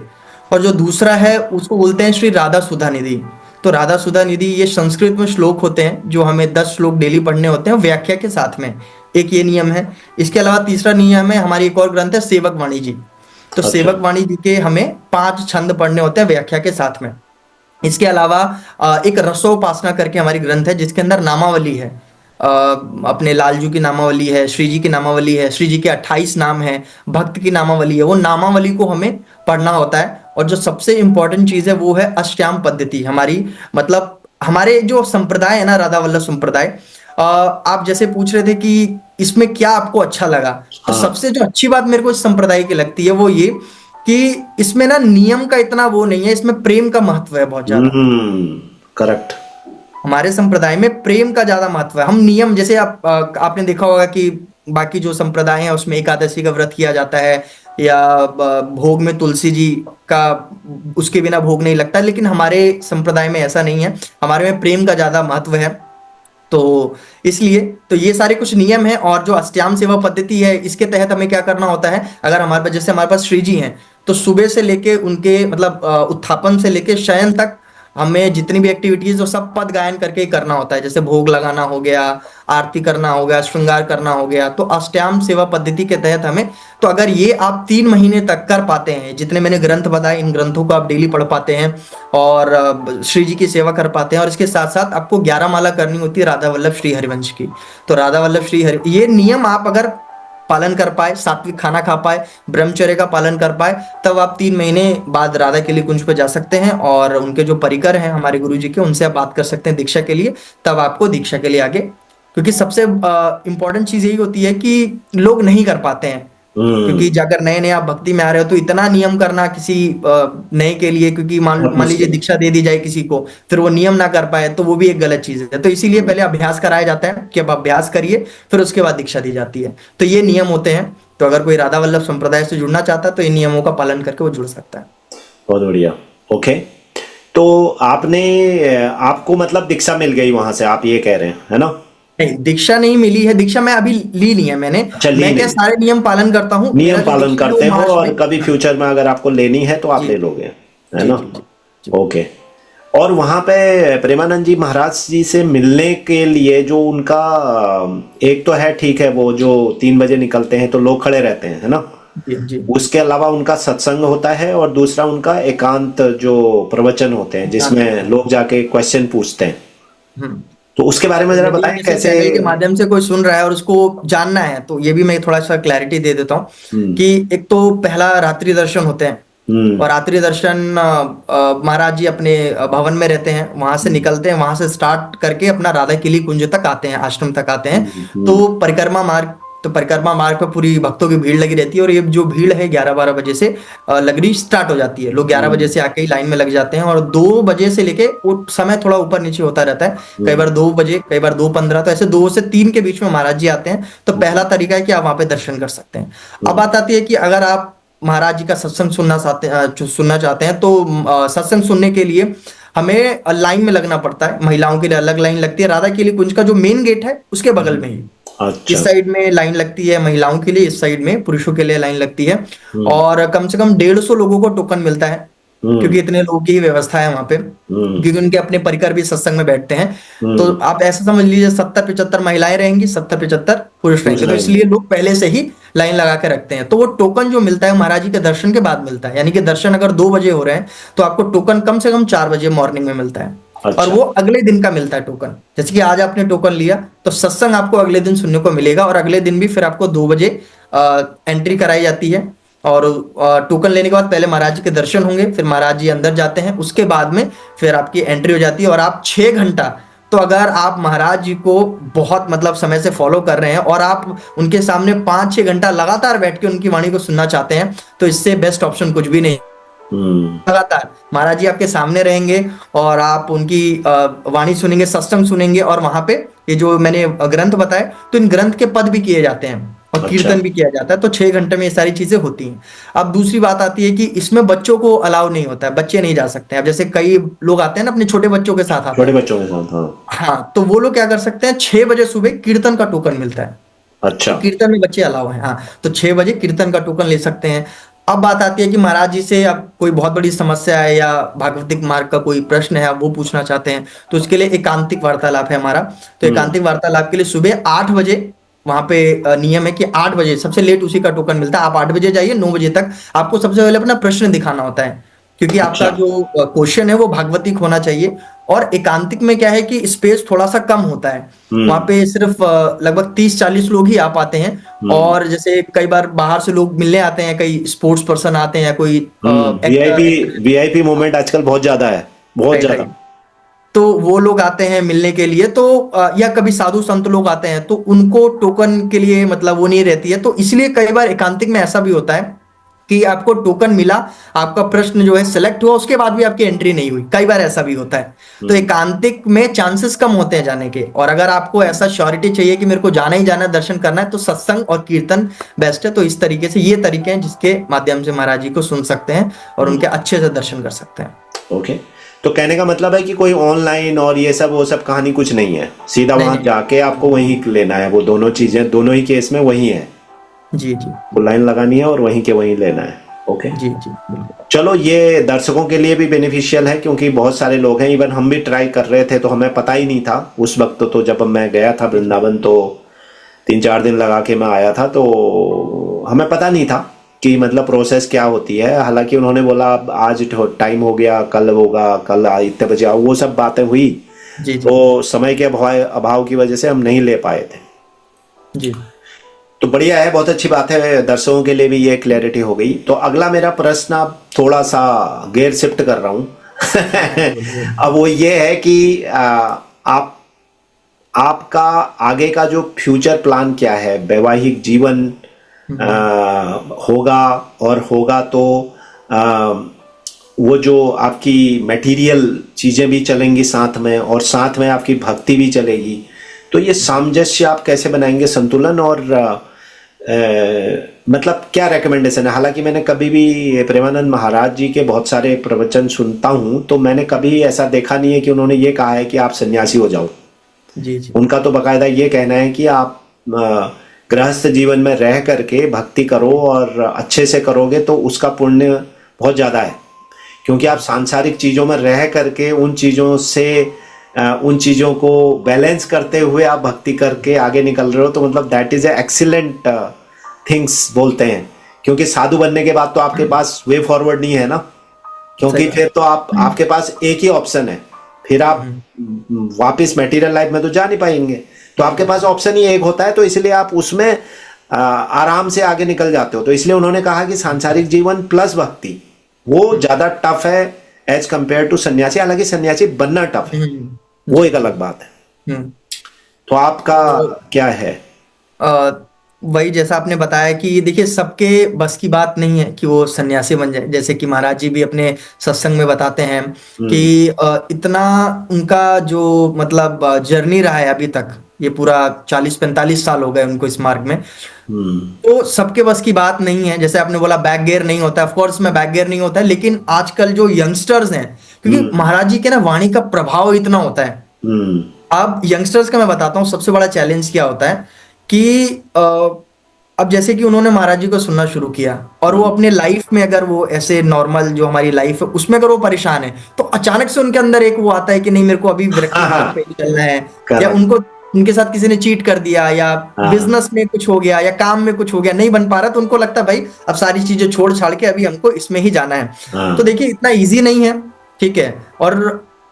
और जो दूसरा है उसको बोलते हैं श्री राधा सुधा निधि। तो राधा सुधा निधि ये संस्कृत में श्लोक होते हैं जो हमें 10 श्लोक डेली पढ़ने होते हैं व्याख्या के साथ में। एक ये नियम है। इसके अलावा तीसरा नियम है, हमारी एक और ग्रंथ है सेवक वाणी जी। तो अच्छा। सेवक वाणी जी के हमें 5 छंद पढ़ने होते हैं व्याख्या के साथ में। इसके अलावा एक रसोपासना करके हमारी ग्रंथ है जिसके अंदर नामावली है। अपने लालजू की नामावली है, श्री जी की नामावली है, श्री जी के 28 नाम है, भक्त की नामावली है। वो नामावली को हमें पढ़ना होता है। और जो सबसे इंपॉर्टेंट चीज है वो है अष्टयाम पद्धति हमारी। मतलब हमारे जो संप्रदाय है ना राधा वल्लभ संप्रदाय, आप जैसे पूछ रहे थे कि इसमें क्या आपको अच्छा लगा, तो हाँ। सबसे जो अच्छी बात मेरे को इस संप्रदाय की लगती है वो ये कि इसमें ना नियम का इतना वो नहीं है, इसमें प्रेम का महत्व है बहुत ज्यादा। हम्म। करेक्ट। हमारे संप्रदाय में प्रेम का ज्यादा महत्व है। हम नियम जैसे आपने देखा होगा कि बाकी जो संप्रदाय है उसमें एकादशी का व्रत किया जाता है, या भोग में तुलसी जी का, उसके बिना भोग नहीं लगता, लेकिन हमारे संप्रदाय में ऐसा नहीं है। हमारे में प्रेम का ज्यादा महत्व है। तो इसलिए तो ये सारे कुछ नियम हैं। और जो अष्टयाम सेवा पद्धति है इसके तहत हमें क्या करना होता है, अगर हमारे पास जैसे हमारे पास श्री जी हैं, तो सुबह से लेके उनके मतलब उत्थापन से लेके शयन तक हमें जितनी भी एक्टिविटीज वो सब पद गायन करके ही करना होता है। जैसे भोग लगाना हो गया, आरती करना हो गया, श्रृंगार करना हो गया, तो अष्टयाम सेवा पद्धति के तहत हमें, तो अगर ये आप 3 महीने तक कर पाते हैं, जितने मैंने ग्रंथ बताए इन ग्रंथों को आप डेली पढ़ पाते हैं और श्री जी की सेवा कर पाते हैं, और इसके साथ साथ आपको 11 माला करनी होती है राधा वल्लभ श्री हरिवंश की। तो राधा वल्लभ श्री हरि, ये नियम आप अगर पालन कर पाए, सात्विक खाना खा पाए, ब्रह्मचर्य का पालन कर पाए, तब आप 3 महीने बाद राधा के लिए कुंज पे जा सकते हैं और उनके जो परिकर हैं हमारे गुरु जी के, उनसे आप बात कर सकते हैं दीक्षा के लिए। तब आपको दीक्षा के लिए आगे, क्योंकि सबसे इंपॉर्टेंट चीज यही होती है कि लोग नहीं कर पाते हैं। क्योंकि हम्म। जाकर नए नए आप भक्ति में आ रहे हो तो इतना नियम करना किसी नए के लिए, क्योंकि मान बहुत मान लीजिए मुश्किल है। दीक्षा दे दी जाए किसी को, फिर वो नियम ना कर पाए तो वो भी एक गलत चीज है। तो इसीलिए हम्म। पहले अभ्यास कराया जाता है कि अब अभ्यास करिए, फिर उसके बाद दीक्षा दी जाती है। तो ये नियम होते हैं। तो अगर कोई राधा वल्लभ संप्रदाय से जुड़ना चाहता है तो इन नियमों का पालन करके वो जुड़ सकता है। बहुत बढ़िया। ओके। तो आपने आपको मतलब दीक्षा मिल गई वहां से, आप ये कह रहे हैं, है ना? नहीं, दीक्षा नहीं मिली है, दीक्षा मैं अभी ली नहीं है मैंने। अच्छा, ली मैं क्या नहीं। सारे नियम पालन करता हूँ, मेरा नियम जो पालन दीक्षा है करते वो हो मार्च में। और कभी हाँ, फ्यूचर में अगर आपको लेनी है तो आप जी ले लोगे, है जी ना? जी जी जी। ओके। और वहां पे प्रेमानंद जी महाराज जी से मिलने के लिए जो उनका एक तो है, ठीक है, वो जो 3 बजे निकलते हैं तो लोग खड़े रहते हैं, है ना? जी जी। उसके अलावा उनका सत्संग होता है और दूसरा उनका एकांत जो प्रवचन होते हैं ध्यान होता जिसमें है। लोग जाके क्वेश्चन पूछते हैं। हम्म। तो उसके बारे में तो जरा यदि बताएं जैसे कैसे। चैनल के माध्यम से कोई सुन रहा है और उसको जानना है, तो ये भी मैं थोड़ा सा क्लैरिटी दे देता हूँ हम्म। कि एक तो पहला रात्रि दर्शन होते हैं। हम्म। और रात्रि दर्शन महाराज जी अपने भवन में रहते हैं, वहां से हम्म। निकलते हैं, वहां से स्टार्ट करके अपना राधा किली कुंज तक आते हैं, आश्रम तक आते हैं। हम्म। तो परिक्रमा मार्ग, तो परिक्रमा मार्ग पर पूरी भक्तों की भीड़ लगी रहती है, और ये जो भीड़ है 11-12 बजे से लगनी स्टार्ट हो जाती है। लोग 11 बजे हम्म। से आके ही लाइन में लग जाते हैं, और 2 बजे से लेके वो समय थोड़ा ऊपर नीचे होता रहता है। कई हम्म। बार 2 बजे, कई बार 2:15, तो ऐसे 2 से 3 के बीच में महाराज जी आते हैं। तो पहला तरीका है कि आप वहां पे दर्शन कर सकते हैं। अब हम्म। बात आती है कि अगर आप महाराज जी का सत्संग सुनना चाहते हैं, तो सत्संग सुनने के लिए हमें लाइन में लगना पड़ता है। महिलाओं के लिए अलग लाइन लगती है, राधा के लिए कुंज का जो मेन गेट है उसके बगल में ही अच्छा। इस साइड में लाइन लगती है महिलाओं के लिए, इस साइड में पुरुषों के लिए लाइन लगती है। हम्म। और कम से कम 150 लोगों को टोकन मिलता है, हम्म। क्योंकि इतने लोगों की ही व्यवस्था है वहां पे, हम्म। क्योंकि उनके अपने परिकर भी सत्संग में बैठते हैं। तो हम्म। आप ऐसा समझ लीजिए 70-75 महिलाएं रहेंगी, 70-75 पुरुष पुरुष रहेंगे, तो रहेंगे। इसलिए लोग पहले से ही लाइन लगा के रखते हैं। तो वो टोकन जो मिलता है महाराज जी के दर्शन के बाद मिलता है, यानी कि दर्शन अगर 2 बजे हो रहे हैं तो आपको टोकन कम से कम 4 बजे मॉर्निंग में मिलता है। और अच्छा। वो अगले दिन का मिलता है टोकन। जैसे कि आज आपने टोकन लिया तो सत्संग आपको अगले दिन सुनने को मिलेगा, और अगले दिन भी फिर आपको 2 बजे एंट्री कराई जाती है। और टोकन लेने के बाद पहले महाराज जी के दर्शन होंगे, फिर महाराज जी अंदर जाते हैं, उसके बाद में फिर आपकी एंट्री हो जाती है। और आप 6 घंटा, तो अगर आप महाराज जी को बहुत मतलब समय से फॉलो कर रहे हैं और आप उनके सामने 5-6 घंटा लगातार बैठ के उनकी वाणी को सुनना चाहते हैं, तो इससे बेस्ट ऑप्शन कुछ भी नहीं। हम्म। लगातार महाराज जी आपके सामने रहेंगे और आप उनकी वाणी सुनेंगे, सत्संग सुनेंगे, और वहां पे ये जो मैंने ग्रंथ बताए, तो इन ग्रंथ के पद भी किए जाते हैं और अच्छा। कीर्तन भी किया जाता है। तो 6 घंटे में ये सारी चीजें होती हैं। अब दूसरी बात आती है कि इसमें बच्चों को अलाउ नहीं होता है, बच्चे नहीं जा सकते हैं। अब जैसे कई लोग आते हैं ना, अपने छोटे बच्चों के साथ आते छोटे हैं, बच्चों के साथ, हाँ। हाँ, तो वो लोग क्या कर सकते हैं, 6 बजे सुबह कीर्तन का टोकन मिलता है। अच्छा। तो कीर्तन में बच्चे अलाउ हैं, हाँ, तो 6 बजे कीर्तन का टोकन ले सकते हैं। अब बात आती है कि महाराज जी से अब कोई बहुत बड़ी समस्या है या भागवतिक मार्ग का कोई प्रश्न है, आप वो पूछना चाहते हैं, तो उसके लिए एकांतिक वार्तालाप है हमारा। तो हम्म। एकांतिक वार्तालाप के लिए सुबह 8 बजे वहां पे नियम है कि 8 बजे सबसे लेट उसी का टोकन मिलता है। आप 8 बजे जाइए, 9 बजे तक आपको सबसे पहले अपना प्रश्न दिखाना होता है, क्योंकि आपका अच्छा। जो क्वेश्चन है वो भागवतिक होना चाहिए। और एकांतिक में क्या है कि स्पेस थोड़ा सा कम होता है, वहां हम्म। पे सिर्फ लगभग 30-40 लोग ही आ पाते हैं। हम्म। और जैसे कई बार बाहर से लोग मिलने आते हैं, कई स्पोर्ट्स पर्सन आते हैं, कोई वीआईपी एक्टर, वीआईपी मूवमेंट आजकल बहुत ज्यादा है, बहुत राइट ज्यादा। राइट, तो वो लोग आते हैं मिलने के लिए। तो या कभी साधु संत लोग आते हैं, तो उनको टोकन के लिए मतलब वो नहीं रहती है। तो इसलिए कई बार एकांतिक में ऐसा भी होता है कि आपको टोकन मिला, आपका प्रश्न जो है सिलेक्ट हुआ, उसके बाद भी आपकी एंट्री नहीं हुई, कई बार ऐसा भी होता है। तो हम्म। एकांतिक में चांसेस कम होते हैं जाने के। और अगर आपको ऐसा श्योरिटी चाहिए कि मेरे को जाना ही जाना है, दर्शन करना है, तो सत्संग और कीर्तन बेस्ट है। तो इस तरीके से ये तरीके हैं जिसके माध्यम से महाराज जी को सुन सकते हैं और उनके अच्छे से दर्शन कर सकते हैं। ओके। तो कहने का मतलब है कि कोई ऑनलाइन और ये सब वो सब कहानी कुछ नहीं है, सीधा नहीं वहां नहीं, जाके आपको वहीं लेना है, वो दोनों चीजें दोनों ही केस में वही है। जी जी वो लाइन लगानी है और वहीं के वहीं लेना है। ओके। जी जी बिल्कुल। चलो, ये दर्शकों के लिए भी बेनिफिशियल है क्योंकि बहुत सारे लोग हैं, इवन हम भी ट्राई कर रहे थे तो हमें पता ही नहीं था उस वक्त। तो जब मैं गया था जी जी वृंदावन तो 3-4 दिन लगा के मैं आया था, तो हमें पता नहीं था कि मतलब प्रोसेस क्या होती है। हालांकि उन्होंने बोला अब आज टाइम हो गया, कल होगा, कल इतने बजे आओ, वो सब बातें हुई। जी जी तो समय के अभाव अभाव की वजह से हम नहीं ले पाए थे। जी तो बढ़िया है, बहुत अच्छी बात है, दर्शकों के लिए भी ये क्लैरिटी हो गई। तो अगला मेरा प्रश्न, अब थोड़ा सा गेयर शिफ्ट कर रहा हूँ। बोलिए। अब वो ये है कि आप आपका आगे का जो फ्यूचर प्लान क्या है? वैवाहिक जीवन आ, हम्म, होगा, और होगा तो आ, वो जो आपकी मटेरियल चीजें भी चलेंगी साथ में, और साथ में आपकी भक्ति भी चलेगी। तो ये सामंजस्य आप कैसे बनाएंगे, संतुलन? और मतलब क्या रिकमेंडेशन है? हालांकि मैंने कभी भी प्रेमानंद महाराज जी के बहुत सारे प्रवचन सुनता हूं, तो मैंने कभी ऐसा देखा नहीं है कि उन्होंने ये कहा है कि आप सन्यासी हो जाओ। जी जी उनका तो बकायदा ये कहना है कि आप गृहस्थ जीवन में रह करके भक्ति करो, और अच्छे से करोगे तो उसका पुण्य बहुत ज़्यादा है। क्योंकि आप सांसारिक चीज़ों में रह करके उन चीज़ों से उन चीज़ों को बैलेंस करते हुए आप भक्ति करके आगे निकल रहे हो, तो मतलब that is a excellent things बोलते हैं। क्योंकि साधु बनने के बाद तो आपके पास वे फॉरवर्ड नहीं है ना, सही क्योंकि बात। फिर तो आपके पास एक ही ऑप्शन है। फिर आप हम्म, वापस मटेरियल लाइफ में तो जा नहीं पाएंगे। तो आपके पास ऑप्शन ही एक होता है, तो इसलिए आप उसमें आराम से आगे निकल जाते हो। तो इसलिए उन्होंने कहा कि सांसारिक जीवन प्लस भक्ति वो हम्म, ज्यादा टफ है एज कंपेयर टू सन्यासी। हालांकि सन्यासी बनना टफ है, वो जी एक जी। अलग बात है। हम्म। तो आपका तो क्या है? अ, वही जैसा आपने बताया कि देखिए सबके बस की बात नहीं है कि वो सन्यासी बन जाए। जैसे कि महाराज जी भी अपने सत्संग में बताते हैं हम्म। कि इतना उनका जो मतलब जर्नी रहा है अभी तक, ये पूरा 40-45 साल हो गए उनको इस मार्ग में। हम्म। तो सबके बस की बात नहीं है। जैसे आपने बोला बैक गियर नहीं होता, ऑफ कोर्स में बैक गियर नहीं होता है, लेकिन आजकल जो यंगस्टर्स हैं, क्योंकि हम्म। महाराज जी के ना वाणी का प्रभाव इतना होता है। हम्म। अब यंगस्टर्स का मैं बताता हूँ सबसे बड़ा चैलेंज क्या होता है कि अब जैसे कि उन्होंने महाराज जी को सुनना शुरू किया, और वो हम्म। अपने लाइफ में अगर वो ऐसे नॉर्मल जो हमारी लाइफ है उसमें अगर वो परेशान है, तो अचानक से उनके अंदर एक वो आता है कि नहीं मेरे को अभी विरक्ति हाँ मार्ग पे हाँ। ही चलना है। या करेक्ट। उनको उनके साथ किसी ने चीट कर दिया, या हाँ। बिजनेस में कुछ हो गया, या काम में कुछ हो गया, नहीं बन पा रहा, तो उनको लगता है भाई अब सारी चीजें छोड़ छाड़ के अभी हमको इसमें ही जाना है। तो हाँ। देखिए इतना इजी नहीं है, ठीक है। और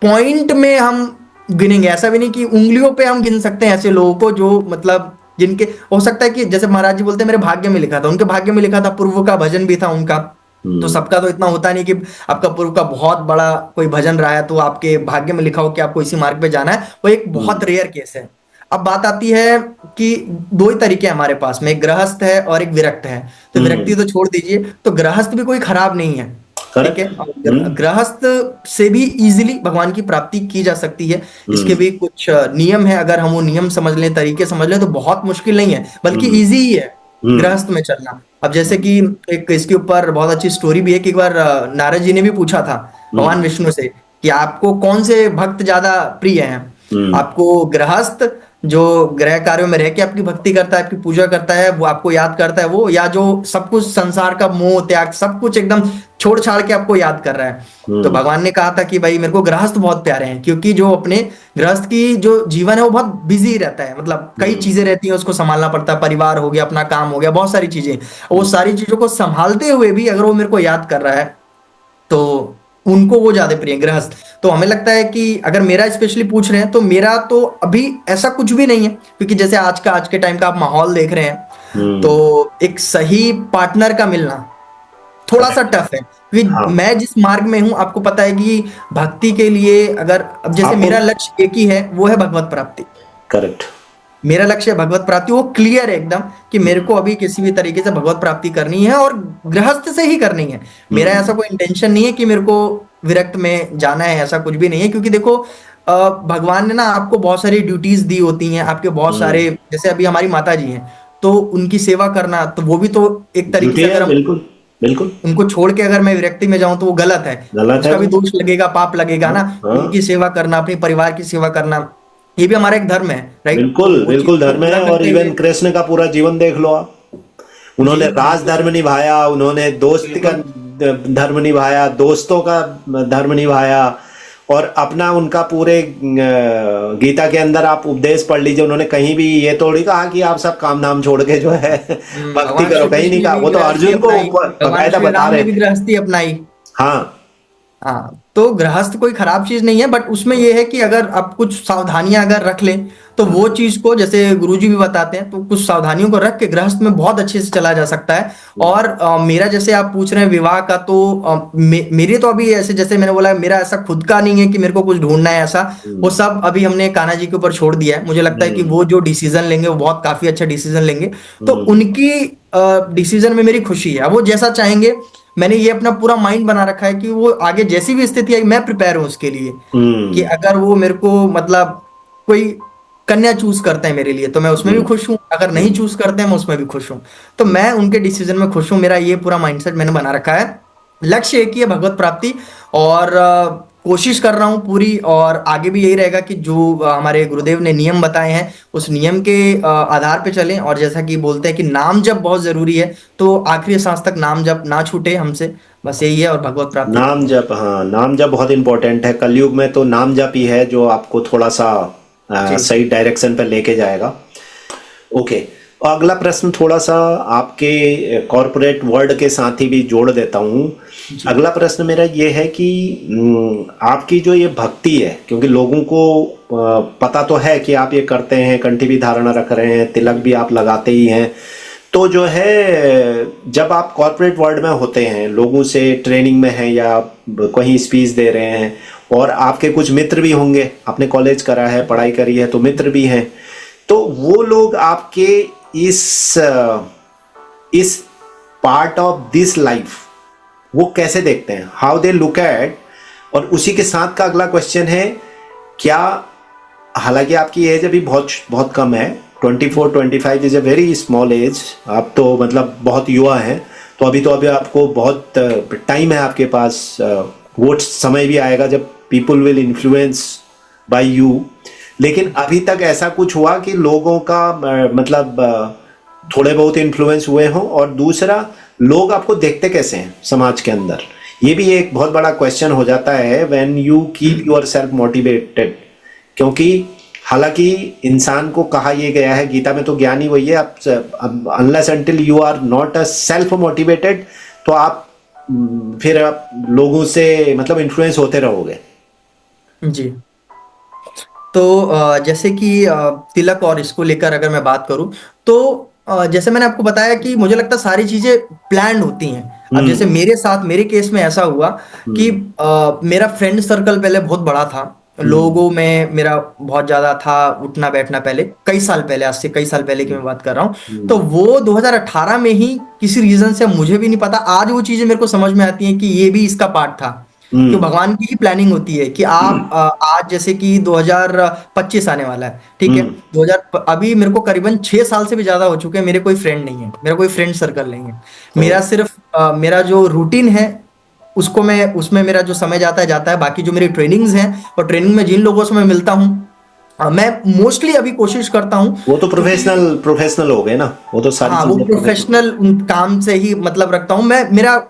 पॉइंट में हम गिनेंगे, ऐसा भी नहीं कि उंगलियों पे हम गिन सकते हैं ऐसे लोगों को जो मतलब जिनके हो सकता है कि जैसे महाराज जी बोलते हैं मेरे भाग्य में लिखा था, उनके भाग्य में लिखा था, पूर्व का भजन भी था उनका। तो हम्म। सबका तो इतना होता नहीं कि आपका पूर्व का बहुत बड़ा कोई भजन रहा है तो आपके भाग्य में लिखा हो कि आपको इसी मार्ग पे जाना है, वो एक हम्म। बहुत रेयर केस है। अब बात आती है कि दो ही तरीके हैं हमारे पास में, एक गृहस्थ है और एक विरक्त है। तो हम्म। विरक्ति तो छोड़ दीजिए, तो गृहस्थ भी कोई खराब नहीं है, ठीक करेक्ट। है। और हम्म। गृहस्थ से भी इजीली भगवान की प्राप्ति की जा सकती है। इसके हम्म। भी कुछ नियम है, अगर हम वो नियम समझ लें, तरीके समझ लें, तो बहुत मुश्किल नहीं है, बल्कि हम्म। इजी ही है हम्म। गृहस्थ में चलना। अब जैसे कि एक इसके ऊपर बहुत अच्छी स्टोरी भी है कि एक बार नारद जी ने भी पूछा था भगवान हम्म। विष्णु से कि आपको कौन से भक्त ज्यादा प्रिय हैं, हम्म। आपको गृहस्थ जो गृह कार्यों में रह के आपकी भक्ति करता है, आपकी पूजा करता है, वो आपको याद करता है, वो, या जो सब कुछ संसार का मोह त्याग सब कुछ एकदम छोड़ छाड़ के आपको याद कर रहा है। तो हम्म। भगवान ने कहा था कि भाई मेरे को गृहस्थ बहुत प्यारे हैं, क्योंकि जो अपने गृहस्थ की जो जीवन है वो बहुत बिजी रहता है, मतलब कई हम्म। चीजें रहती हैं उसको संभालना पड़ता है, परिवार हो गया, अपना काम हो गया, बहुत सारी चीजें। और वो हम्म। सारी चीजों को संभालते हुए भी अगर वो मेरे को याद कर रहा है, तो उनको वो ज्यादा प्रिय है, गृहस्थ। तो हमें लगता है कि अगर मेरा स्पेशली पूछ रहे हैं तो मेरा तो अभी ऐसा कुछ भी नहीं है, क्योंकि जैसे आज के टाइम का आप माहौल देख रहे हैं, तो हम्म। एक सही पार्टनर का मिलना थोड़ा सा करेक्ट। टफ है, क्योंकि हाँ। मैं जिस मार्ग में हूं आपको पता है कि भक्ति के लिए अगर अब जैसे आपको। मेरा लक्ष्य एक ही है, वो है भगवत प्राप्ति। करेक्ट। मेरा लक्ष्य है भगवत प्राप्ति, वो क्लियर है एकदम कि मेरे को अभी किसी भी तरीके से भगवत प्राप्ति करनी है, और गृहस्थ से ही करनी है। मेरा हम्म। ऐसा कोई इंटेंशन नहीं है कि मेरे को विरक्त में जाना है, ऐसा कुछ भी नहीं है। क्योंकि देखो भगवान ने ना आपको बहुत सारी ड्यूटीज दी होती हैं, आपके बहुत हम्म। सारे, जैसे अभी हमारी माता जी हैं, तो उनकी सेवा करना, तो वो भी तो एक तरीके ड्यूटी से है, अगर हम बिल्कुल। बिल्कुल। उनको छोड़ के अगर मैं विरक्ति में जाऊं तो वो गलत है, गलत है उसका भी वो। दोष लगेगा, पाप लगेगा हाँ। ना। हाँ। उनकी सेवा करना, अपने परिवार की सेवा करना, ये भी हमारा एक धर्म है, राइट। तो बिल्कुल वो चीज बिल्कुल को धर्म पूरा है। और करते हुए, इवन कृष्ण का पूरा जीवन देख लो आप। उन्होंने जी राज बिल्कुल धर्म निभाया, उन्होंने दोस्ती का बिल्कुल। धर्म निभाया, दोस्तों का धर्म निभाया। और अपना उनका पूरे गीता के अंदर आप उपदेश पढ़ लीजिए, उन्होंने कहीं भी ये तो नहीं कहा कि आप सब काम धाम छोड़ के जो है भक्ति भगवान करो, श्री कहीं कृष्ण नहीं ने कहा, भी वो तो गृहस्थी अर्जुन को अपनाई, भगवान बकायदा श्री बता राम रहे ने भी थे। गृहस्थी अपनाई। हाँ। हाँ, तो गृहस्थ कोई खराब चीज नहीं है, बट उसमें यह है कि अगर आप कुछ सावधानियां अगर रख लें तो वो चीज को, जैसे गुरुजी भी बताते हैं, तो कुछ सावधानियों को रख के गृहस्थ में बहुत अच्छे से चला जा सकता है। और मेरा, जैसे आप पूछ रहे हैं विवाह का, तो मेरे तो अभी ऐसे, जैसे मैंने बोला, मेरा ऐसा खुद का नहीं है कि मेरे को कुछ ढूंढना है ऐसा। वो हम्म। सब अभी हमने कान्हा जी के ऊपर छोड़ दिया है। मुझे लगता है कि हम्म। वो जो डिसीजन लेंगे वो बहुत काफी अच्छा डिसीजन लेंगे। तो हम्म। उनकी डिसीजन में मेरी खुशी है, वो जैसा चाहेंगे। मैंने ये अपना पूरा माइंड बना रखा है कि वो आगे जैसी भी स्थिति आई, मैं प्रिपेयर हूं उसके लिए। कि हम्म। अगर वो मेरे को, मतलब कोई कन्या चूज करते हैं मेरे लिए, तो मैं उसमें भी हम्म। खुश हूँ। अगर नहीं हम्म। चूज करते हैं, मैं उसमें भी खुश हूँ। तो मैं उनके डिसीजन में खुश हूँ। मेरा ये पूरा माइंडसेट मैंने बना रखा है। लक्ष्य एक ही है, भगवत प्राप्ति। और कोशिश कर रहा हूँ पूरी, और आगे भी यही रहेगा कि जो हमारे गुरुदेव ने नियम बताए हैं, उस नियम के आधार पे चलें। और जैसा कि बोलते हैं कि नाम जप बहुत जरूरी है, तो आखिरी सांस तक नाम जप ना छूटे हमसे। बस यही है, और भगवत प्राप्ति नाम तक। जप, हाँ, नाम जप बहुत इंपॉर्टेंट है। कलयुग में तो नाम जप ही है जो आपको थोड़ा सा जी सही डायरेक्शन पर लेके जाएगा। ओके। अगला प्रश्न थोड़ा सा आपके कॉरपोरेट वर्ल्ड के साथ ही भी जोड़ देता हूँ। जी अगला प्रश्न मेरा ये है कि आपकी जो ये भक्ति है, क्योंकि लोगों को पता तो है कि आप ये करते हैं, कंठी भी धारणा रख रहे हैं, तिलक भी आप लगाते ही हैं, तो जो है जब आप कॉरपोरेट वर्ल्ड में होते हैं, लोगों से ट्रेनिंग में हैं या कहीं स्पीच दे रहे हैं, और आपके कुछ मित्र भी होंगे, आपने कॉलेज करा है, पढ़ाई करी है, तो मित्र भी हैं, तो वो लोग आपके इस इस पार्ट ऑफ दिस लाइफ वो कैसे देखते हैं, हाउ दे लुक एट। और उसी के साथ का अगला क्वेश्चन है, क्या, हालांकि आपकी एज अभी बहुत बहुत कम है, 24-25 is a very small age, आप तो मतलब बहुत युवा हैं, तो अभी आपको बहुत टाइम है आपके पास, वो समय भी आएगा जब people will influence by you. लेकिन अभी तक ऐसा कुछ हुआ कि लोगों का मतलब थोड़े बहुत इन्फ्लुएंस हुए हों? और दूसरा, लोग आपको देखते कैसे हैं समाज के अंदर, ये भी एक बहुत बड़ा क्वेश्चन हो जाता है when you keep your self motivated. क्योंकि हालांकि इंसान को कहा यह गया है, गीता में तो ज्ञान ही वही है, आप unless until you are not a self motivated, तो आप फिर आप लोगों से मतलब इन्फ्लुएंस होते रहोगे। जी। तो जैसे कि तिलक और इसको लेकर अगर मैं बात करूं, तो जैसे मैंने आपको बताया कि मुझे लगता है सारी चीजें प्लान्ड होती हैं। अब जैसे हम्म। मेरे साथ, मेरे केस में ऐसा हुआ कि हम्म। मेरा फ्रेंड सर्कल पहले बहुत बड़ा था। हम्म। लोगों में मेरा बहुत ज्यादा था, उठना बैठना, पहले कई साल पहले, आज से कई साल पहले की मैं बात कर रहा हूँ। तो हम्म। वो 2018 में ही किसी रीजन से, मुझे भी नहीं पता, आज वो चीजें मेरे को समझ में आती हैं कि ये भी इसका पार्ट था। कि हम्म। भगवान की ही प्लानिंग होती है कि आप आज, जैसे कि 2025 आने वाला है, ठीक है, हम्म। 2000, अभी मेरे को करीबन 6 साल से भी ज्यादा हो चुके हैं, मेरे कोई फ्रेंड नहीं है, मेरा कोई फ्रेंड सर्कल नहीं है। ओ। मेरा सिर्फ मेरा जो रूटीन है, उसको मैं, उसमें मेरा जो समय जाता है, बाकी जो मेरी ट्रेनिंग्स हैं, और ट्रेनिंग में जिन लोगों से मैं मिलता हूँ, मैं मोस्टली अभी कोशिश करता हूँ, वो तो क्योंकि प्रोफेशनल प्रोफेशनल हो गए ना, वो तो सारी हाँ, वो चीजें प्रोफेशनल। प्रोफेशनल उन काम से ही मतलब रखता हूँ मैं।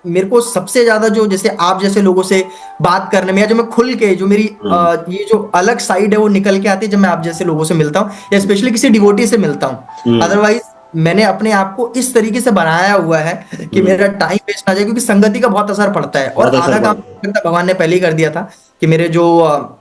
मेरे को सबसे ज्यादा जो, जैसे आप जैसे लोगों से बात करने में, या जो मैं खुल के, जो मेरी हम्म। ये जो अलग साइड है वो निकल के आती है जब मैं आप जैसे लोगों से मिलता हूँ, या स्पेशली किसी डिवोटी से मिलता हूँ। हम्म। अदरवाइज मैंने अपने आप को इस तरीके से बनाया हुआ है कि हम्म। मेरा टाइम वेस्ट ना जाए, क्योंकि संगति का बहुत असर पड़ता है। और बहुत असर आधा काम पड़ता है। भगवान ने पहले ही कर दिया था कि मेरे जो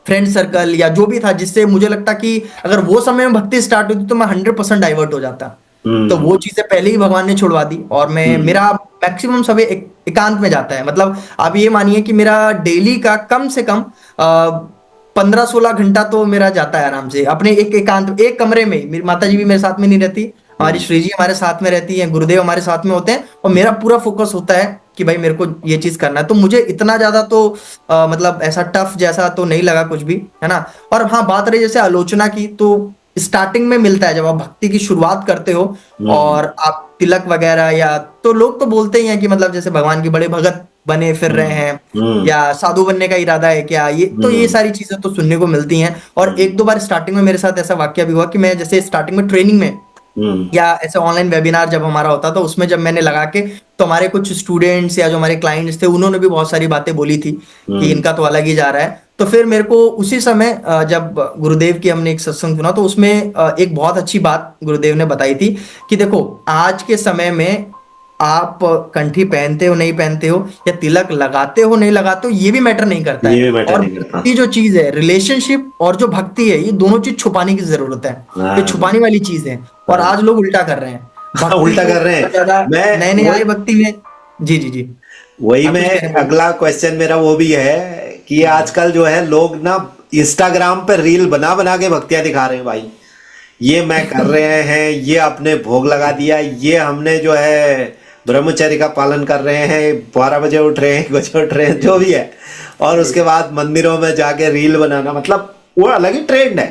फ्रेंड सर्कल या जो भी था, जिससे मुझे लगता कि अगर वो समय में भक्ति स्टार्ट होती तो मैं 100% डाइवर्ट हो जाता। तो हम्म। वो चीजें पहले ही भगवान ने छुड़वा दी, और मैं, हम्म। मेरा मैक्सिमम समय एकांत में जाता है। मतलब आप ये मानिए कि मेरा डेली का कम से कम 15-16 घंटा तो मेरा जाता है आराम से अपने एक एकांत, एक कमरे में। मेरी माता जी भी मेरे साथ में नहीं रहती, हमारी हम्म। श्री जी हमारे साथ में रहती है, गुरुदेव हमारे साथ में होते हैं, और मेरा पूरा फोकस होता है कि भाई मेरे को ये चीज करना है। तो मुझे इतना ज्यादा तो मतलब ऐसा टफ जैसा तो नहीं लगा कुछ भी, है ना। और हाँ, बात रही जैसे आलोचना की, तो स्टार्टिंग में मिलता है जब आप भक्ति की शुरुआत करते हो, हम्म। और आप तिलक वगैरह, या तो लोग तो बोलते ही हैं कि मतलब जैसे भगवान के बड़े भगत बने फिर रहे हम्म। हैं, हम्म। या साधु बनने का इरादा है क्या, ये तो ये हम्म। सारी चीजें तो सुनने को मिलती हैं। और हम्म। एक दो बार स्टार्टिंग में मेरे साथ ऐसा वाक्य भी हुआ कि मैं जैसे स्टार्टिंग में ट्रेनिंग में हम्म। या ऐसे ऑनलाइन वेबिनार जब हमारा होता था उसमें जब मैंने लगा के, तो हमारे कुछ स्टूडेंट्स या जो हमारे क्लाइंट्स थे उन्होंने भी बहुत सारी बातें बोली थी कि हम्म। इनका तो अलग ही जा रहा है। तो फिर मेरे को उसी समय जब गुरुदेव की हमने एक सत्संग सुना तो उसमें एक बहुत अच्छी बात गुरुदेव ने बताई थी कि देखो, आज के समय में आप कंठी पहनते हो नहीं पहनते हो, या तिलक लगाते हो नहीं लगाते हो, ये भी मैटर नहीं करता ये है। भी मैटर और नहीं करता। भक्ति जो चीज है, रिलेशनशिप और जो भक्ति है, ये दोनों चीज छुपाने की जरूरत है। ये हाँ। छुपाने वाली चीज है। और हाँ। आज लोग उल्टा कर रहे हैं। हाँ, भक्ति उल्टा को कर रहे बहुत हैं। ज्यादा मैं नए नए आए वही भक्ति में। जी जी जी। वही आप कुछ कह रहे मैं हैं, बोलिए। अगला क्वेश्चन मेरा वो भी है कि जी जी आजकल जो है लोग ना इंस्टाग्राम पे रील बना बना के भक्तियां दिखा रहे हैं भाई। ये मैं कर रहे हैं, ये आपने भोग लगा दिया, ये हमने जो है ब्रह्मचर्य का पालन कर रहे हैं, 12 बजे उठ रहे हैं, 1 बजे उठ रहे हैं, जो भी है। और जी उसके बाद मंदिरों में जाके रील बनाना, मतलब वो अलग ही ट्रेंड है।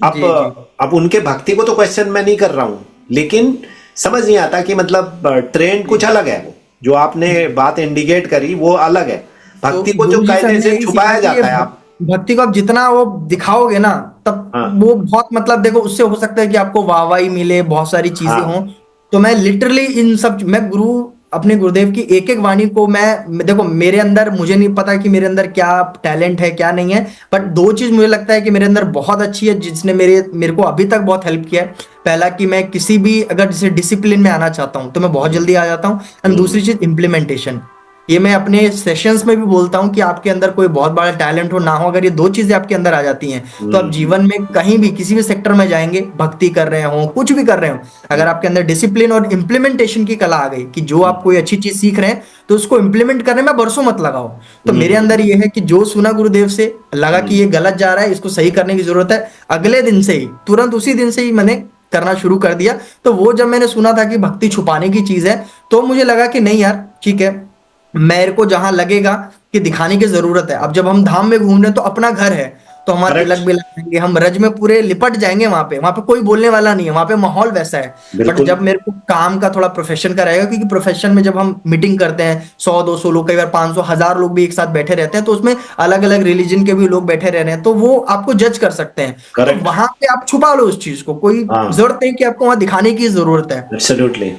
अब जी जी। अब उनके भक्ति को तो क्वेश्चन मैं नहीं कर रहा हूँ, लेकिन समझ नहीं आता कि मतलब ट्रेंड जी कुछ अलग है। वो जो आपने जी। बात इंडिकेट करी वो अलग है। तो भक्ति को जो गुरु जी से कायदे हमने से यही सीखा छुपाया कि ये जाता है आप। भक्ति को आप जितना वो दिखाओगे ना, तब हाँ। वो बहुत, मतलब देखो, उससे हो सकता है कि आपको वाहवाही मिले, बहुत सारी चीजें हों। हाँ। तो मैं लिटरली इन सब, मैं गुरु, अपने गुरुदेव की एक एक वाणी को देखो, मेरे अंदर, मुझे नहीं पता कि मेरे अंदर क्या टैलेंट है क्या नहीं है, बट दो चीज मुझे लगता है कि मेरे अंदर बहुत अच्छी है, जिसने मेरे मेरे को अभी तक बहुत हेल्प किया है। पहला कि मैं किसी भी, अगर जैसे डिसिप्लिन में आना चाहता हूँ तो मैं बहुत जल्दी आ जाता हूँ। एंड हम्म। दूसरी चीज इम्प्लीमेंटेशन। ये मैं अपने सेशंस में भी बोलता हूँ कि आपके अंदर कोई बहुत बड़ा टैलेंट हो ना हो, अगर ये दो चीजें आपके अंदर आ जाती हैं, तो आप हम्म। जीवन में कहीं भी किसी भी सेक्टर में जाएंगे, भक्ति कर रहे हो कुछ भी कर रहे हो, अगर आपके अंदर डिसिप्लिन और इम्प्लीमेंटेशन की कला आ गई कि जो आप कोई अच्छी चीज सीख रहे हैं तो उसको इम्प्लीमेंट करने में बरसों मत लगाओ। तो मेरे अंदर हम्म। ये है कि जो सुना गुरुदेव से, लगा कि हम्म। ये गलत जा रहा है, इसको सही करने की जरूरत है, अगले दिन से ही, तुरंत उसी दिन से ही मैंने करना शुरू कर दिया। तो वो जब मैंने सुना था कि भक्ति छुपाने की चीज है, तो मुझे लगा कि नहीं यार, ठीक है, मेरे को जहां लगेगा कि दिखाने की जरूरत है। अब जब हम धाम में घूम रहे हैं तो अपना घर है, तो हमारा तिलक करेक्ट। भी लगाएंगे, हम रज में पूरे लिपट जाएंगे, वहां पे कोई बोलने वाला नहीं है, वहां पे माहौल वैसा है। बट बिल्कुल। जब मेरे को काम का थोड़ा प्रोफेशन का रहेगा, क्योंकि प्रोफेशन में जब हम मीटिंग करते हैं, 100 200 लोग, कई बार 500 1000 लोग भी एक साथ बैठे रहते हैं, तो उसमें अलग अलग रिलीजन के भी लोग बैठे रह रहे हैं, तो वो आपको जज कर सकते हैं। तो करेक्ट। वहां पे आप छुपा लो उस चीज को, कोई हाँ। जरूरत नहीं कि आपको वहां दिखाने की जरूरत है। एब्सोल्युटली।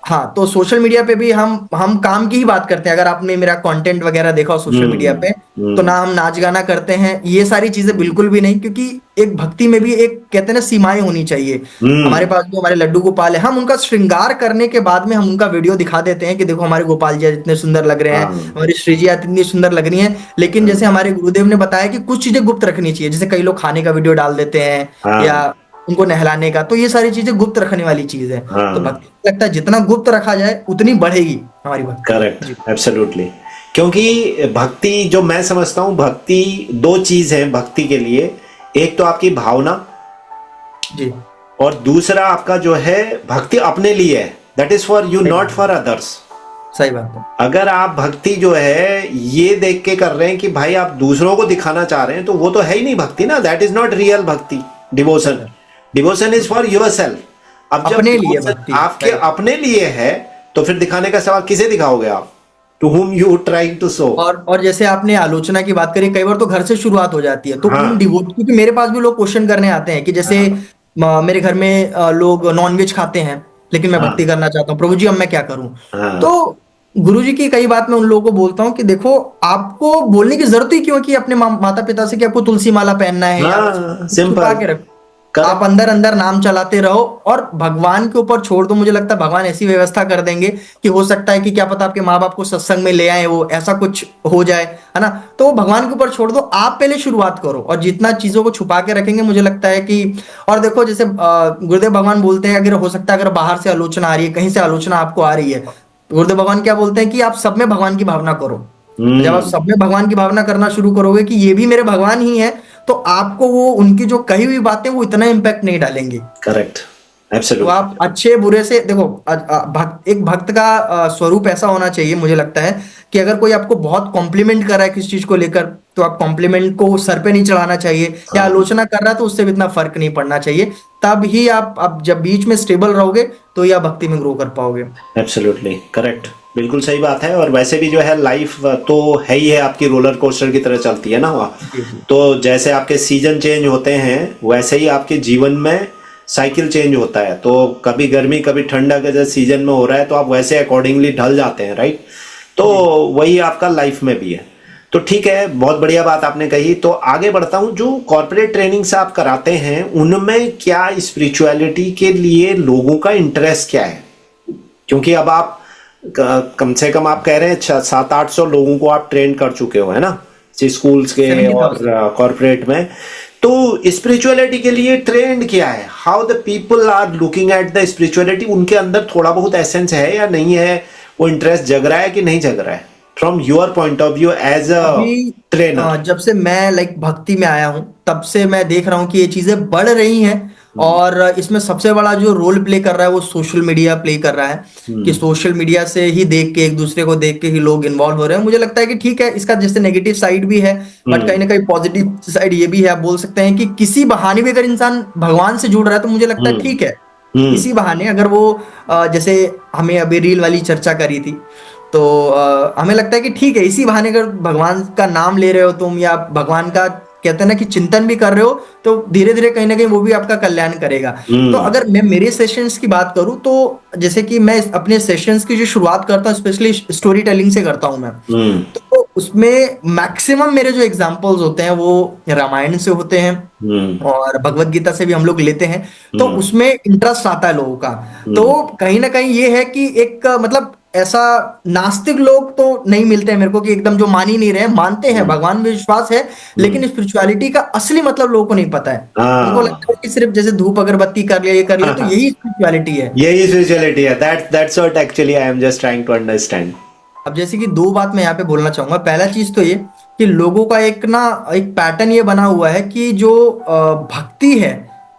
हाँ, तो सोशल मीडिया पे भी हम काम की ही बात करते हैं। अगर आपने मेरा कंटेंट वगैरह देखा हो सोशल मीडिया हम्म। पे, तो हम्म। ना हम नाच गाना करते हैं, ये सारी चीजें बिल्कुल भी नहीं, क्योंकि एक भक्ति में भी एक, कहते हैं ना, सीमाएं होनी चाहिए। हमारे हम्म। पास जो हमारे लड्डू गोपाल है, हम उनका श्रृंगार करने के बाद में हम उनका वीडियो दिखा देते हैं कि देखो हमारे गोपाल जी आज इतने सुंदर लग रहे हैं, हाँ। हमारी श्री जी आज इतनी सुंदर लग रही हैं। लेकिन हाँ। जैसे हमारे गुरुदेव ने बताया कि कुछ चीजें गुप्त रखनी चाहिए, जैसे कई लोग खाने का वीडियो डाल देते हैं, या हाँ। उनको नहलाने का, तो ये सारी चीजें गुप्त रखने वाली चीज है। तो हाँ। भक्ति, लगता है जितना गुप्त रखा जाए उतनी बढ़ेगी हमारी भक्ति। करेक्ट। जी एब्सोल्युटली। क्योंकि भक्ति जो मैं समझता हूँ, भक्ति दो चीज है भक्ति के लिए। एक तो आपकी भावना, जी। और दूसरा आपका जो है भक्ति अपने लिए है, दैट इज फॉर यू सही नॉट बात है। For others. सही बात है। अगर आप भक्ति जो है ये देख के कर रहे हैं कि भाई आप दूसरों को दिखाना चाह रहे हैं, तो वो तो है ही नहीं भक्ति ना, दैट इज नॉट रियल भक्ति। सही डिवोशन, बात। Devotion is for your self. अब जब अपने लिए डिवोशन भक्ति, आपके राइट। अपने लिए है, तो फिर दिखाने का सवाल किसे दिखाओगे आप? To whom you trying to show. और जैसे आपने आलोचना की बात करी, कई बार तो घर से शुरुआत हो जाती है, तो उन हाँ। डिवोट, क्योंकि मेरे पास भी लोग क्वेश्चन करने आते हैं कि जैसे हाँ। मेरे घर में लोग नॉनवेज खाते हैं, लेकिन मैं भक्ति हाँ। करना चाहता हूँ, प्रभु जी अब मैं क्या करूं? हाँ। तो गुरु जी की कई बात मैं उन लोगों को बोलता हूँ कि देखो, आपको बोलने की जरूरत ही क्यों कि अपने माता पिता से कि आपको तुलसी माला पहनना है, या हाँ। छुपा सिंपल। के रखो। आप करेक्ट। अंदर अंदर नाम चलाते रहो और भगवान के ऊपर छोड़ दो। मुझे लगता है भगवान ऐसी व्यवस्था कर देंगे कि हो सकता है कि क्या पता आपके माँ बाप को सत्संग में ले आए, वो ऐसा कुछ हो जाए, है ना? तो वो भगवान के ऊपर छोड़ दो, आप पहले शुरुआत करो, और जितना चीजों को छुपा के रखेंगे, मुझे लगता है कि, और देखो जैसे गुरुदेव भगवान बोलते हैं, अगर हो सकता है अगर बाहर से आलोचना आ रही है, कहीं से आलोचना आपको आ रही है, तो गुरुदेव भगवान क्या बोलते हैं कि आप सब में भगवान की भावना करो। जब आप हम्म। सब में भगवान की भावना करना शुरू करोगे कि ये भी मेरे भगवान ही है, तो आपको वो उनकी जो कही हुई बातें वो इतना इम्पैक्ट नहीं डालेंगे। करेक्ट। तो आप एब्सोल्युटली। अच्छे बुरे से देखो, एक भक्त का स्वरूप ऐसा होना चाहिए, मुझे लगता है कि अगर कोई आपको बहुत कॉम्प्लीमेंट कर रहा है किसी चीज को लेकर, तो आप कॉम्प्लीमेंट को सर पे नहीं चढ़ाना चाहिए, या हाँ। आलोचना कर रहा है तो उससे भी इतना फर्क नहीं पड़ना चाहिए। तब ही आप जब बीच में स्टेबल रहोगे, तो ही आप भक्ति में ग्रो कर पाओगे। Absolutely correct. बिल्कुल सही बात है। और वैसे भी जो है लाइफ तो है ही है, आपकी रोलर कोस्टर की तरह चलती है ना वहाँ। जी जी। तो जैसे आपके सीजन चेंज होते हैं, वैसे ही आपके जीवन में साइकिल चेंज होता है, तो कभी गर्मी कभी ठंडा का जैसे सीजन में हो रहा है तो आप वैसे अकॉर्डिंगली ढल जाते हैं, राइट? तो जी। वही आपका लाइफ में भी है। तो ठीक है, बहुत बढ़िया बात आपने कही। तो आगे बढ़ता हूँ, जो कॉर्पोरेट ट्रेनिंग्स आप कराते हैं उनमें क्या स्पिरिचुअलिटी के लिए लोगों का इंटरेस्ट क्या है? क्योंकि अब आप कम से कम आप कह रहे हैं 700-800 लोगों को आप ट्रेन कर चुके हो, है ना, स्कूल्स के और 70,000। कॉर्पोरेट में। तो स्पिरिचुअलिटी के लिए ट्रेंड क्या है? How the people are looking at the spirituality? उनके अंदर थोड़ा बहुत एसेंस है या नहीं है? वो इंटरेस्ट जग रहा है कि नहीं जग रहा है, from your point of view as a अभी ट्रेनर? जब से मैं लाइक भक्ति में आया हूँ तब से मैं देख रहा हूँ कि ये चीजें बढ़ रही हैं। और इसमें सबसे बड़ा जो रोल प्ले कर रहा है वो सोशल मीडिया प्ले कर रहा है। कि हम्म। सोशल मीडिया से ही देख के, एक दूसरे को देख के ही लोग इन्वॉल्व हो रहे हैं। मुझे लगता है कि ठीक है, इसका जैसे नेगेटिव साइड भी है, बट कहीं हम्म। ना कहीं पॉजिटिव साइड ये भी है। आप बोल सकते हैं कि किसी बहाने भी अगर इंसान भगवान से जुड़ रहा है तो मुझे लगता है हम्म। ठीक है। हम्म। इसी बहाने अगर वो जैसे हमें अभी रील वाली चर्चा करी थी, तो हमें लगता है कि ठीक है, इसी बहाने अगर भगवान का नाम ले रहे हो तुम, या भगवान का कहते हैं ना कि चिंतन भी कर रहे हो, तो धीरे धीरे कहीं ना कहीं वो भी आपका कल्याण करेगा। तो हम्म। अगर मैं मेरे सेशंस की बात करूं, तो जैसे कि मैं अपने सेशंस की जो शुरुआत करता हूं स्पेशली स्टोरी टेलिंग से करता हूं मैं। हम्म। तो उसमें मैक्सिमम मेरे जो एग्जांपल्स होते हैं वो रामायण से होते हैं, हम्म। और भगवत गीता से भी हम लोग लेते हैं। तो हम्म। उसमें इंटरेस्ट आता है लोगों का। तो हम्म। कहीं ना कहीं ये है कि एक मतलब ऐसा नास्तिक लोग तो नहीं मिलते हैं मेरे को, कि एकदम जो मान ही नहीं रहे, मानते हैं, हम्म। भगवान में विश्वास है, हम्म। लेकिन स्पिरिचुअलिटी का असली मतलब लोगों को नहीं पता है। उनको हाँ। लगता है कि सिर्फ जैसे धूप अगरबत्ती कर लिया, ये कर लिया, हाँ, तो हाँ, यही स्पिरिचुअलिटी है। यही स्पिरिचुअलिटी है। That's what actually I am just trying to understand. अब जैसे कि दो बात मैं यहाँ पे बोलना चाहूंगा। पहला चीज तो ये कि लोगों का एक ना एक पैटर्न ये बना हुआ है कि जो भक्ति है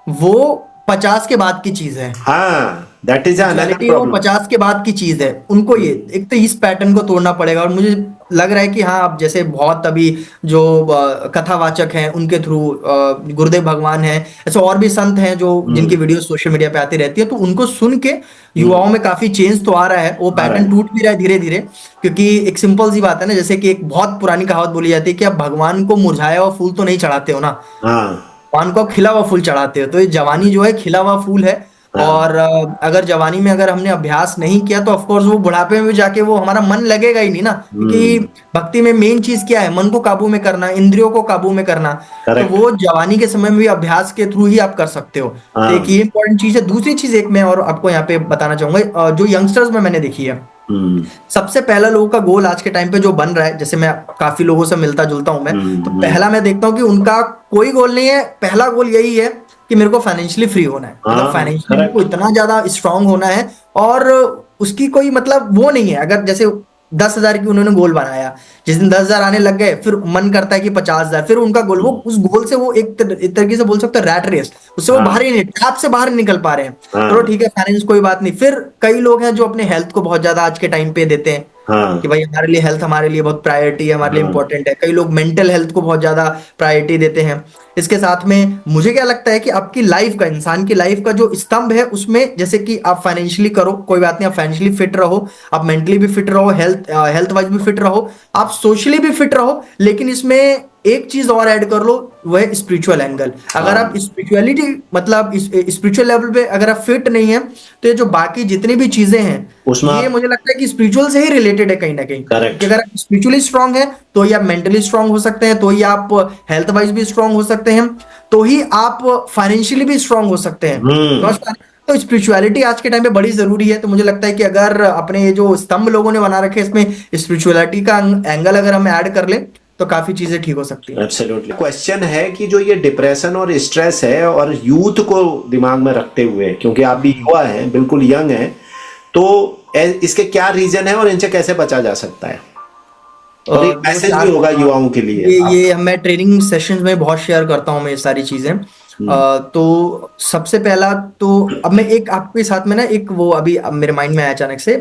वो 50 के बाद की चीज है। हाँ, दैट इज अनदर स्पिरिचुअलिटी है वो प्रॉब्लम। 50 के बाद की चीज है। उनको ये एक तो इस पैटर्न को तोड़ना पड़ेगा। और मुझे लग रहा है कि हाँ, अब जैसे बहुत अभी जो कथावाचक हैं उनके थ्रू, गुरुदेव भगवान हैं, ऐसे और भी संत हैं जो जिनकी हम्म। वीडियो सोशल मीडिया पे आती रहती है, तो उनको सुन के हम्म। युवाओं में काफी चेंज तो आ रहा है। वो आ रहा पैटर्न है। टूट भी रहा है धीरे धीरे। क्योंकि एक सिंपल सी बात है ना, जैसे कि एक बहुत पुरानी कहावत बोली जाती है कि आप भगवान को मुरझाया हुआ फूल तो नहीं चढ़ाते हो ना, हाँ। पान को खिला हुआ फूल चढ़ाते हो। तो ये जवानी जो है खिला हुआ फूल है। हाँ। और अगर जवानी में अगर हमने अभ्यास नहीं किया तो ऑफ कोर्स वो बुढ़ापे में भी जाके वो हमारा मन लगेगा ही नहीं ना। क्योंकि हम्म। भक्ति में मेन चीज क्या है? मन को काबू में करना, इंद्रियों को काबू में करना। तो करेक्ट। वो जवानी के समय में भी अभ्यास के थ्रू ही आप कर सकते हो। तो एक हाँ। ये इंपॉर्टेंट चीज है। दूसरी चीज एक मैं और आपको यहाँ पे बताना चाहूंगा, जो यंगस्टर्स में मैंने देखी है, हम्म। सबसे पहला लोगों का गोल आज के टाइम पे जो बन रहा है, जैसे मैं काफी लोगों से मिलता जुलता हूं मैं, तो हम्म। पहला मैं देखता हूं कि उनका कोई गोल नहीं है। पहला गोल यही है कि मेरे को फाइनेंशियली फ्री होना है, मतलब हाँ। फाइनेंशियली मेरे को करेक्ट। इतना ज्यादा स्ट्रांग होना है। और उसकी कोई मतलब वो नहीं है। अगर जैसे 10,000 की उन्होंने गोल बनाया, जिस दिन 10,000 आने लग गए फिर मन करता है कि 50,000, फिर उनका गोल, वो उस गोल से वो एक तरीके से बोल सकते हैं रैट रेस, उससे वो बाहर हाँ। ही नहीं, ट्रैप से बाहर नहीं निकल पा रहे हैं। चलो हाँ। ठीक है, फाइनेंस कोई बात नहीं। फिर कई लोग हैं जो अपने हेल्थ को बहुत ज्यादा आज के टाइम पे देते हैं, कि हाँ। भाई हमारे लिए हेल्थ हमारे लिए बहुत प्रायोरिटी है, हमारे लिए हाँ। इंपॉर्टेंट है। कई लोग मेंटल हेल्थ को बहुत ज्यादा प्रायोरिटी देते हैं। इसके साथ में मुझे क्या लगता है कि आपकी लाइफ का, इंसान की लाइफ का जो स्तंभ है उसमें, जैसे कि आप फाइनेंशियली करो कोई बात नहीं, आप फाइनेंशियली फिट रहो, आप मेंटली भी फिट रहो, हेल्थ वाइज भी फिट रहो, आप सोशली भी फिट रहो। लेकिन इसमें एक चीज और ऐड कर लो, वो है स्पिरिचुअल एंगल। अगर आप हाँ। स्पिरिचुअलिटी मतलब स्पिरिचुअल लेवल पे अगर आप फिट नहीं है, तो ये जो बाकी जितनी भी चीजें हैं, उसमें ये आप मुझे लगता है कि स्पिरिचुअल से ही रिलेटेड है कहीं ना कहीं। करेक्ट। क्योंकि अगर आप स्पिरिचुअली स्ट्रांग है तो ही आप मेंटली स्ट्रांग हो सकते हैं, तो ही आप हेल्थ वाइज भी स्ट्रांग हो सकते हैं, तो ही आप फाइनेंशियली भी स्ट्रांग हो सकते हैं। हम्म। समझ पा रहे हैं? तो स्पिरिचुअलिटी आज के टाइम पे बड़ी जरूरी है। तो मुझे लगता है कि अगर अपने ये जो स्तंभ लोगों ने बना रखे हैं, इसमें स्पिरिचुअलिटी का एंगल अगर हम ऐड कर लें तो काफी चीजें ठीक हो सकती हैं। एब्सोल्युटली। क्वेश्चन है कि जो ये डिप्रेशन और स्ट्रेस है और यूथ को दिमाग में रखते हुए, क्योंकि आप भी युवा हैं, बिल्कुल यंग हैं, तो इसके क्या रीजन है और इनसे कैसे बचा जा सकता है? और एक देखो मैसेज भी चार, होगा युवाओं के लिए आप। ये मैं ट्रेनिंग सेशंस में बहुत शेयर करता हूँ मैं ये सारी चीजें। हम्म। तो सबसे पहला तो, अब मैं एक आपके साथ में ना एक वो अभी अब मेरे माइंड में आया अचानक से।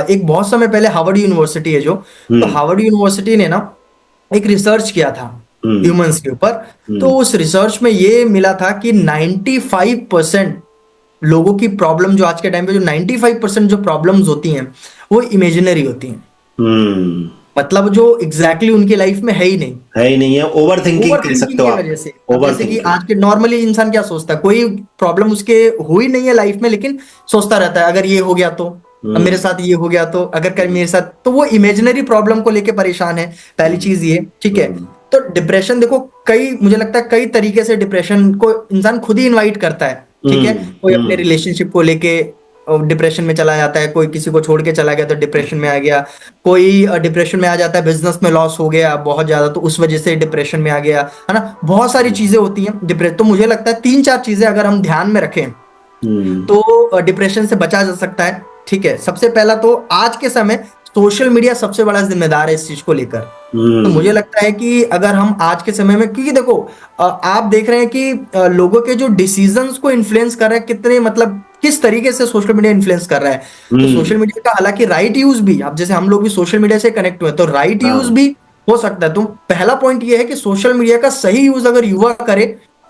एक बहुत समय पहले हार्वर्ड यूनिवर्सिटी है जो, तो हम्म। हार्वर्ड यूनिवर्सिटी ने ना एक रिसर्च किया था हम्म। ह्यूमंस के ऊपर। तो हम्म। उस रिसर्च में ये मिला था कि 95% लोगों की प्रॉब्लम, जो आज के टाइम पे जो 95% जो प्रॉब्लम्स होती हैं वो इमेजिनरी होती हैं। हम्म। मतलब जो एग्जैक्टली उनकी लाइफ में है ही नहीं। है ही नहीं है, ओवर थिंकिंग ओवर कह थिंकिंग सकते हो की आप। वजह से, अब ओवर जैसे कि थिंकिंग। आज के नॉर्मली इंसान क्या सोचता है, कोई प्रॉब्लम उसके हुई नहीं है लाइफ में, लेकिन सोचता रहता है अगर ये हो गया तो, अब मेरे हम्म। साथ ये हो गया तो, अगर कल हम्म। मेरे साथ, तो वो इमेजिनरी प्रॉब्लम को लेके परेशान है। पहली हम्म। चीज ये, ठीक है। हम्म। तो डिप्रेशन देखो, कई मुझे लगता है कई तरीके से डिप्रेशन को इंसान खुद ही इनवाइट करता है, ठीक है। हम्म। कोई अपने हम्म। रिलेशनशिप को लेके डिप्रेशन में चला जाता है, कोई किसी को छोड़ के चला गया तो डिप्रेशन में आ गया, कोई डिप्रेशन में आ जाता है, बिजनेस में लॉस हो गया बहुत ज्यादा तो उस वजह से डिप्रेशन में आ गया, है ना। बहुत सारी चीजें होती हैं डिप्रेशन। तो मुझे लगता है तीन चार चीजें अगर हम ध्यान में रखें हम्म। तो डिप्रेशन से बचा जा सकता है, ठीक है। सबसे पहला तो आज के समय सोशल मीडिया सबसे बड़ा जिम्मेदार है इस चीज को लेकर। तो मुझे हम्म। लगता है कि अगर हम आज के समय में, क्योंकि देखो आप देख रहे हैं कि लोगों के जो डिसीजंस को इन्फ्लुएंस कर रहा है, कितने मतलब किस तरीके से सोशल मीडिया इन्फ्लुएंस कर रहा है। तो हम्म। सोशल मीडिया का हालांकि राइट यूज भी, अब जैसे हम लोग भी सोशल मीडिया से कनेक्ट हुए, तो राइट यूज हाँ। भी हो सकता है। तो पहला पॉइंट ये है कि सोशल मीडिया का सही यूज अगर युवा करे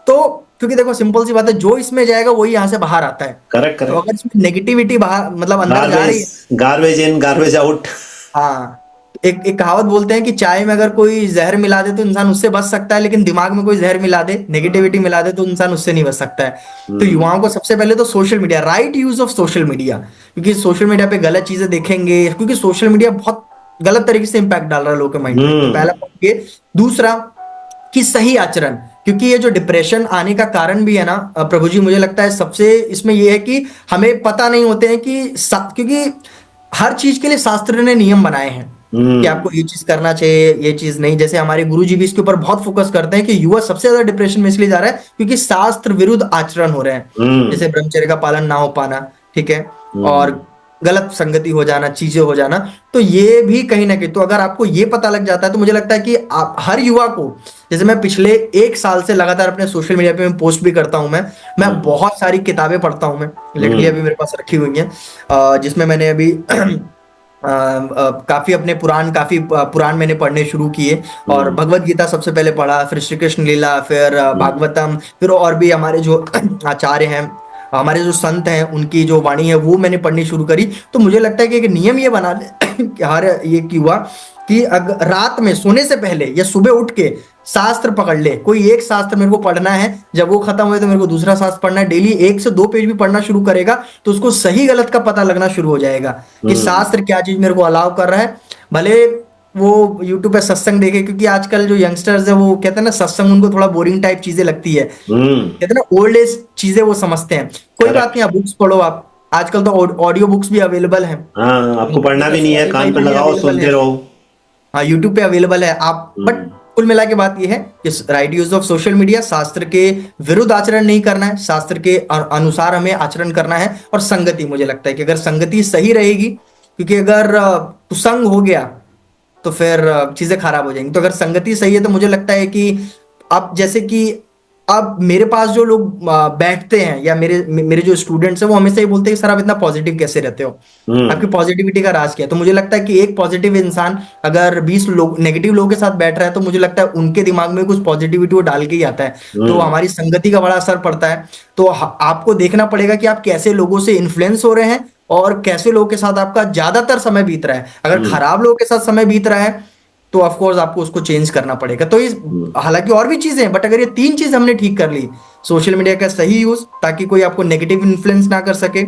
तो, क्योंकि देखो सिंपल सी बात है, जो इसमें जाएगा वही यहाँ से बाहर आता है। करेक्ट तो करेक्ट। अगर इसमें नेगेटिविटी बाहर मतलब अंदर जा रही गार्बेज, है, गार्बेज इन गार्बेज आउट। हाँ, एक एक कहावत बोलते हैं कि चाय में अगर कोई जहर मिला दे तो इंसान उससे बच सकता है, लेकिन दिमाग में कोई जहर मिला दे, नेगेटिविटी हाँ। मिला दे, तो इंसान उससे नहीं बच सकता है। तो हम्म। युवाओं को सबसे पहले तो social media, right use of social media, क्योंकि सोशल मीडिया पे गलत चीजें देखेंगे, क्योंकि सोशल मीडिया बहुत गलत तरीके से इंपैक्ट डाल रहा है लोगों के माइंड में। तो हम्म। पहला पॉइंट ये। दूसरा कि सही आचरण, क्योंकि ये जो डिप्रेशन आने का कारण भी है ना प्रभु जी, मुझे लगता है सबसे इसमें ये है कि हमें पता नहीं होते हैं कि क्योंकि हर चीज के लिए शास्त्र ने नियम बनाए हैं कि हम्म। आपको ये चीज करना चाहिए, ये चीज नहीं। जैसे हमारे गुरु जी भी इसके ऊपर बहुत फोकस करते हैं कि युवा सबसे ज्यादा डिप्रेशन में इसलिए जा रहा है क्योंकि शास्त्र विरुद्ध आचरण हो रहे हैं। हम्म। जैसे ब्रह्मचर्य का पालन ना हो पाना, ठीक है, और हम्म। गलत संगति हो जाना, चीजें हो जाना। तो ये भी कहीं ना कहीं, तो अगर आपको ये पता लग जाता है तो मुझे लगता है कि आप हर युवा को, जैसे मैं पिछले एक साल से लगातार अपने सोशल मीडिया पे मैं पोस्ट भी करता हूं, मैं हम्म। बहुत सारी किताबें पढ़ता हूं, मैं लिटरली हम्म। अभी मेरे पास रखी हुई हैं, जिसमें मैंने अभी काफी अपने पुराण, काफी पुराण मैंने पढ़ने शुरू किए। और हम्म। भगवत गीता सबसे पहले पढ़ा, फिर श्री कृष्ण लीला, फिर भागवतम, फिर और भी हमारे जो आचार्य हैं, हमारे जो संत हैं, उनकी जो वाणी है वो मैंने पढ़नी शुरू करी। तो मुझे लगता है कि एक नियम ये बना ले कि हर ये कि हुआ कि अगर रात में सोने से पहले या सुबह उठ के शास्त्र पकड़ ले, कोई एक शास्त्र मेरे को पढ़ना है, जब वो खत्म हुए तो मेरे को दूसरा शास्त्र पढ़ना है। डेली 1 से 2 पेज भी पढ़ना शुरू करेगा तो उसको सही गलत का पता लगना शुरू हो जाएगा कि हम्म। शास्त्र क्या चीज मेरे को अलाउ कर रहा है। भले वो यूट्यूब पे सत्संग देखे, क्योंकि आजकल जो यंगस्टर्स है वो कहते हैं ना सत्संग उनको थोड़ा बोरिंग टाइप चीजें लगती है, हम्म। कहते हैं ना ओल्ड एज चीजें वो समझते हैं। कोई बात करेक्ट। नहीं, आप बुक्स पढ़ो, आप आजकल तो ऑडियो बुक्स भी अवेलेबल हैं, हाँ, आपको पढ़ना भी नहीं है, स्पॉटिफाई कान पे पे भी लगाओ अवेलेबल है, सुनते रहो। हाँ यूट्यूब पे अवेलेबल है आप। बट हम्म। कुल मिला के बात ये है कि right use of social media, शास्त्र के विरुद्ध आचरण नहीं करना है, शास्त्र के अनुसार हमें आचरण करना है। और संगति, मुझे लगता है कि अगर संगति सही रहेगी, क्योंकि अगर कुसंग हो गया तो फिर चीजें खराब हो जाएंगी। तो अगर संगति सही है तो मुझे लगता है कि अब जैसे कि अब मेरे पास जो लोग बैठते हैं या मेरे जो स्टूडेंट्स हैं वो हमेशा ही बोलते हैं कि सर आप इतना पॉजिटिव कैसे रहते हो, आपकी हम्म। पॉजिटिविटी का राज क्या है। तो मुझे लगता है कि एक पॉजिटिव इंसान अगर 20 लोग नेगेटिव लोगों के साथ बैठ रहा है तो मुझे लगता है उनके दिमाग में कुछ पॉजिटिविटी वो डाल के ही आता है। तो हम्म। हमारी संगति का बड़ा असर पड़ता है। तो आपको देखना पड़ेगा कि आप कैसे लोगों से इन्फ्लुएंस हो रहे हैं और कैसे लोगों के साथ आपका ज्यादातर समय बीत रहा है। अगर हम्म। खराब लोगों के साथ समय बीत रहा है तो ऑफ कोर्स आपको उसको चेंज करना पड़ेगा। तो इस, हम्म। हालांकि और भी चीजें हैं, बट अगर ये तीन चीज हमने ठीक कर ली, सोशल मीडिया का सही यूज ताकि कोई आपको नेगेटिव इन्फ्लुएंस ना कर सके,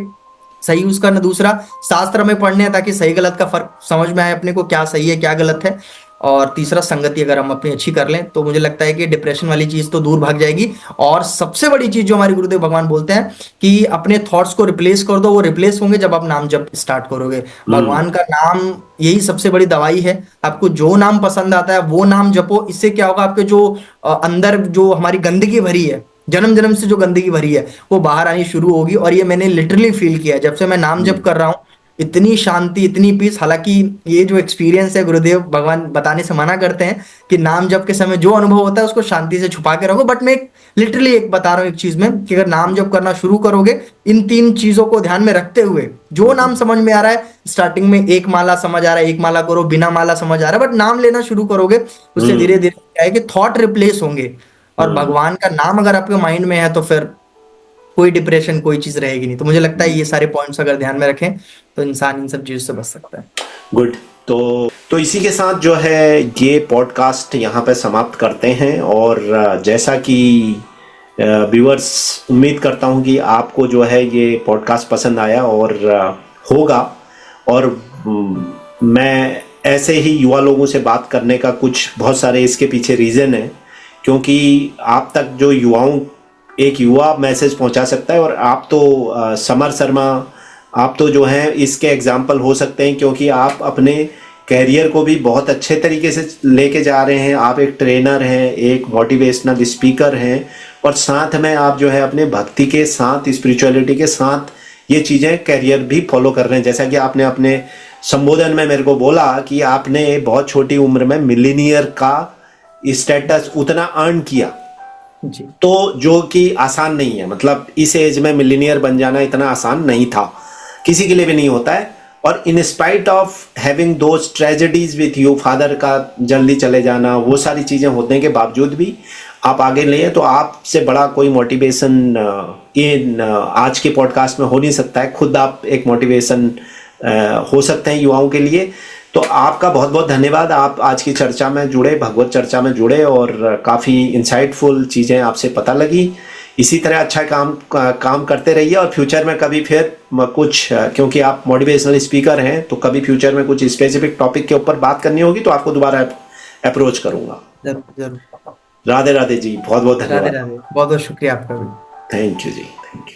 सही यूज करना। दूसरा, शास्त्र में पढ़ने हैं ताकि सही गलत का फर्क समझ में आए अपने को, क्या सही है क्या गलत है। और तीसरा, संगति अगर हम अपनी अच्छी कर लें तो मुझे लगता है कि डिप्रेशन वाली चीज तो दूर भाग जाएगी। और सबसे बड़ी चीज जो हमारे गुरुदेव भगवान बोलते हैं कि अपने थॉट्स को रिप्लेस कर दो, वो रिप्लेस होंगे जब आप नाम जप स्टार्ट करोगे। हम्म। भगवान का नाम यही सबसे बड़ी दवाई है। आपको जो नाम पसंद आता है वो नाम जपो। इससे क्या होगा, आपके जो अंदर जो हमारी गंदगी भरी है, जन्म जन्म से जो गंदगी भरी है, वो बाहर आनी शुरू होगी। और ये मैंने लिटरली फील किया है जब से मैं नाम जप कर रहा हूँ, इतनी शांति, इतनी पीस। हालांकि ये जो एक्सपीरियंस है, गुरुदेव भगवान बताने से मना करते हैं कि नाम जप के समय जो अनुभव होता है उसको शांति से छुपा के रखो, बट मैं लिटरली एक बता रहा हूँ एक चीज में कि अगर नाम जप करना शुरू करोगे इन तीन चीजों को ध्यान में रखते हुए, जो नाम समझ में आ रहा है, स्टार्टिंग में एक माला समझ आ रहा है, एक माला करो, बिना माला समझ आ रहा है, बट नाम लेना शुरू करोगे, उससे धीरे हम्म। धीरे क्या है कि थॉट रिप्लेस होंगे। और हम्म। भगवान का नाम अगर आपके माइंड में है तो फिर कोई डिप्रेशन, कोई चीज रहेगी नहीं। तो मुझे लगता है ये सारे पॉइंट्स अगर ध्यान में रखें तो इंसान इन सब चीजों से बच सकता है। गुड। तो इसी के साथ जो है ये पॉडकास्ट यहाँ पे समाप्त करते हैं। और जैसा कि व्यूअर्स, उम्मीद करता हूँ कि आपको जो है ये पॉडकास्ट पसंद आया और होगा। और मैं ऐसे ही युवा लोगों से बात करने का कुछ बहुत सारे इसके पीछे रीज़न है, क्योंकि आप तक जो युवाओं, एक युवा मैसेज पहुंचा सकता है। और आप तो समर शर्मा, आप तो जो हैं इसके एग्जाम्पल हो सकते हैं, क्योंकि आप अपने कैरियर को भी बहुत अच्छे तरीके से लेके जा रहे हैं। आप एक ट्रेनर हैं, एक मोटिवेशनल स्पीकर हैं, और साथ में आप जो है अपने भक्ति के साथ, स्पिरिचुअलिटी के साथ ये चीज़ें, कैरियर भी फॉलो कर रहे हैं। जैसा कि आपने अपने संबोधन में मेरे को बोला कि आपने बहुत छोटी उम्र में मिलीनियर का स्टेटस उतना अर्न किया, जी। तो जो कि आसान नहीं है। मतलब इस एज में मिलीनियर बन जाना इतना आसान नहीं था, किसी के लिए भी नहीं होता है। और in spite of having those tragedies with you, father का जल्दी चले जाना, वो सारी चीज़ें होने के बावजूद भी आप आगे लिए, तो आपसे बड़ा कोई मोटिवेशन इन आज के पॉडकास्ट में हो नहीं सकता है। खुद आप एक मोटिवेशन हो सकते हैं युवाओं के लिए। तो आपका बहुत बहुत धन्यवाद। आप आज की चर्चा में जुड़े, भगवत चर्चा में जुड़े, और काफ़ी इंसाइटफुल चीज़ें आपसे पता लगी। इसी तरह अच्छा काम करते रहिए। और फ्यूचर में कभी फिर कुछ, क्योंकि आप मोटिवेशनल स्पीकर हैं, तो कभी फ्यूचर में कुछ स्पेसिफिक टॉपिक के ऊपर बात करनी होगी तो आपको दोबारा अप्रोच करूंगा। जरूर जरूर। राधे राधे जी, बहुत बहुत राधे धन्यवाद। राधे, बहुत बहुत शुक्रिया आपका भी। Thank you ji, thank you.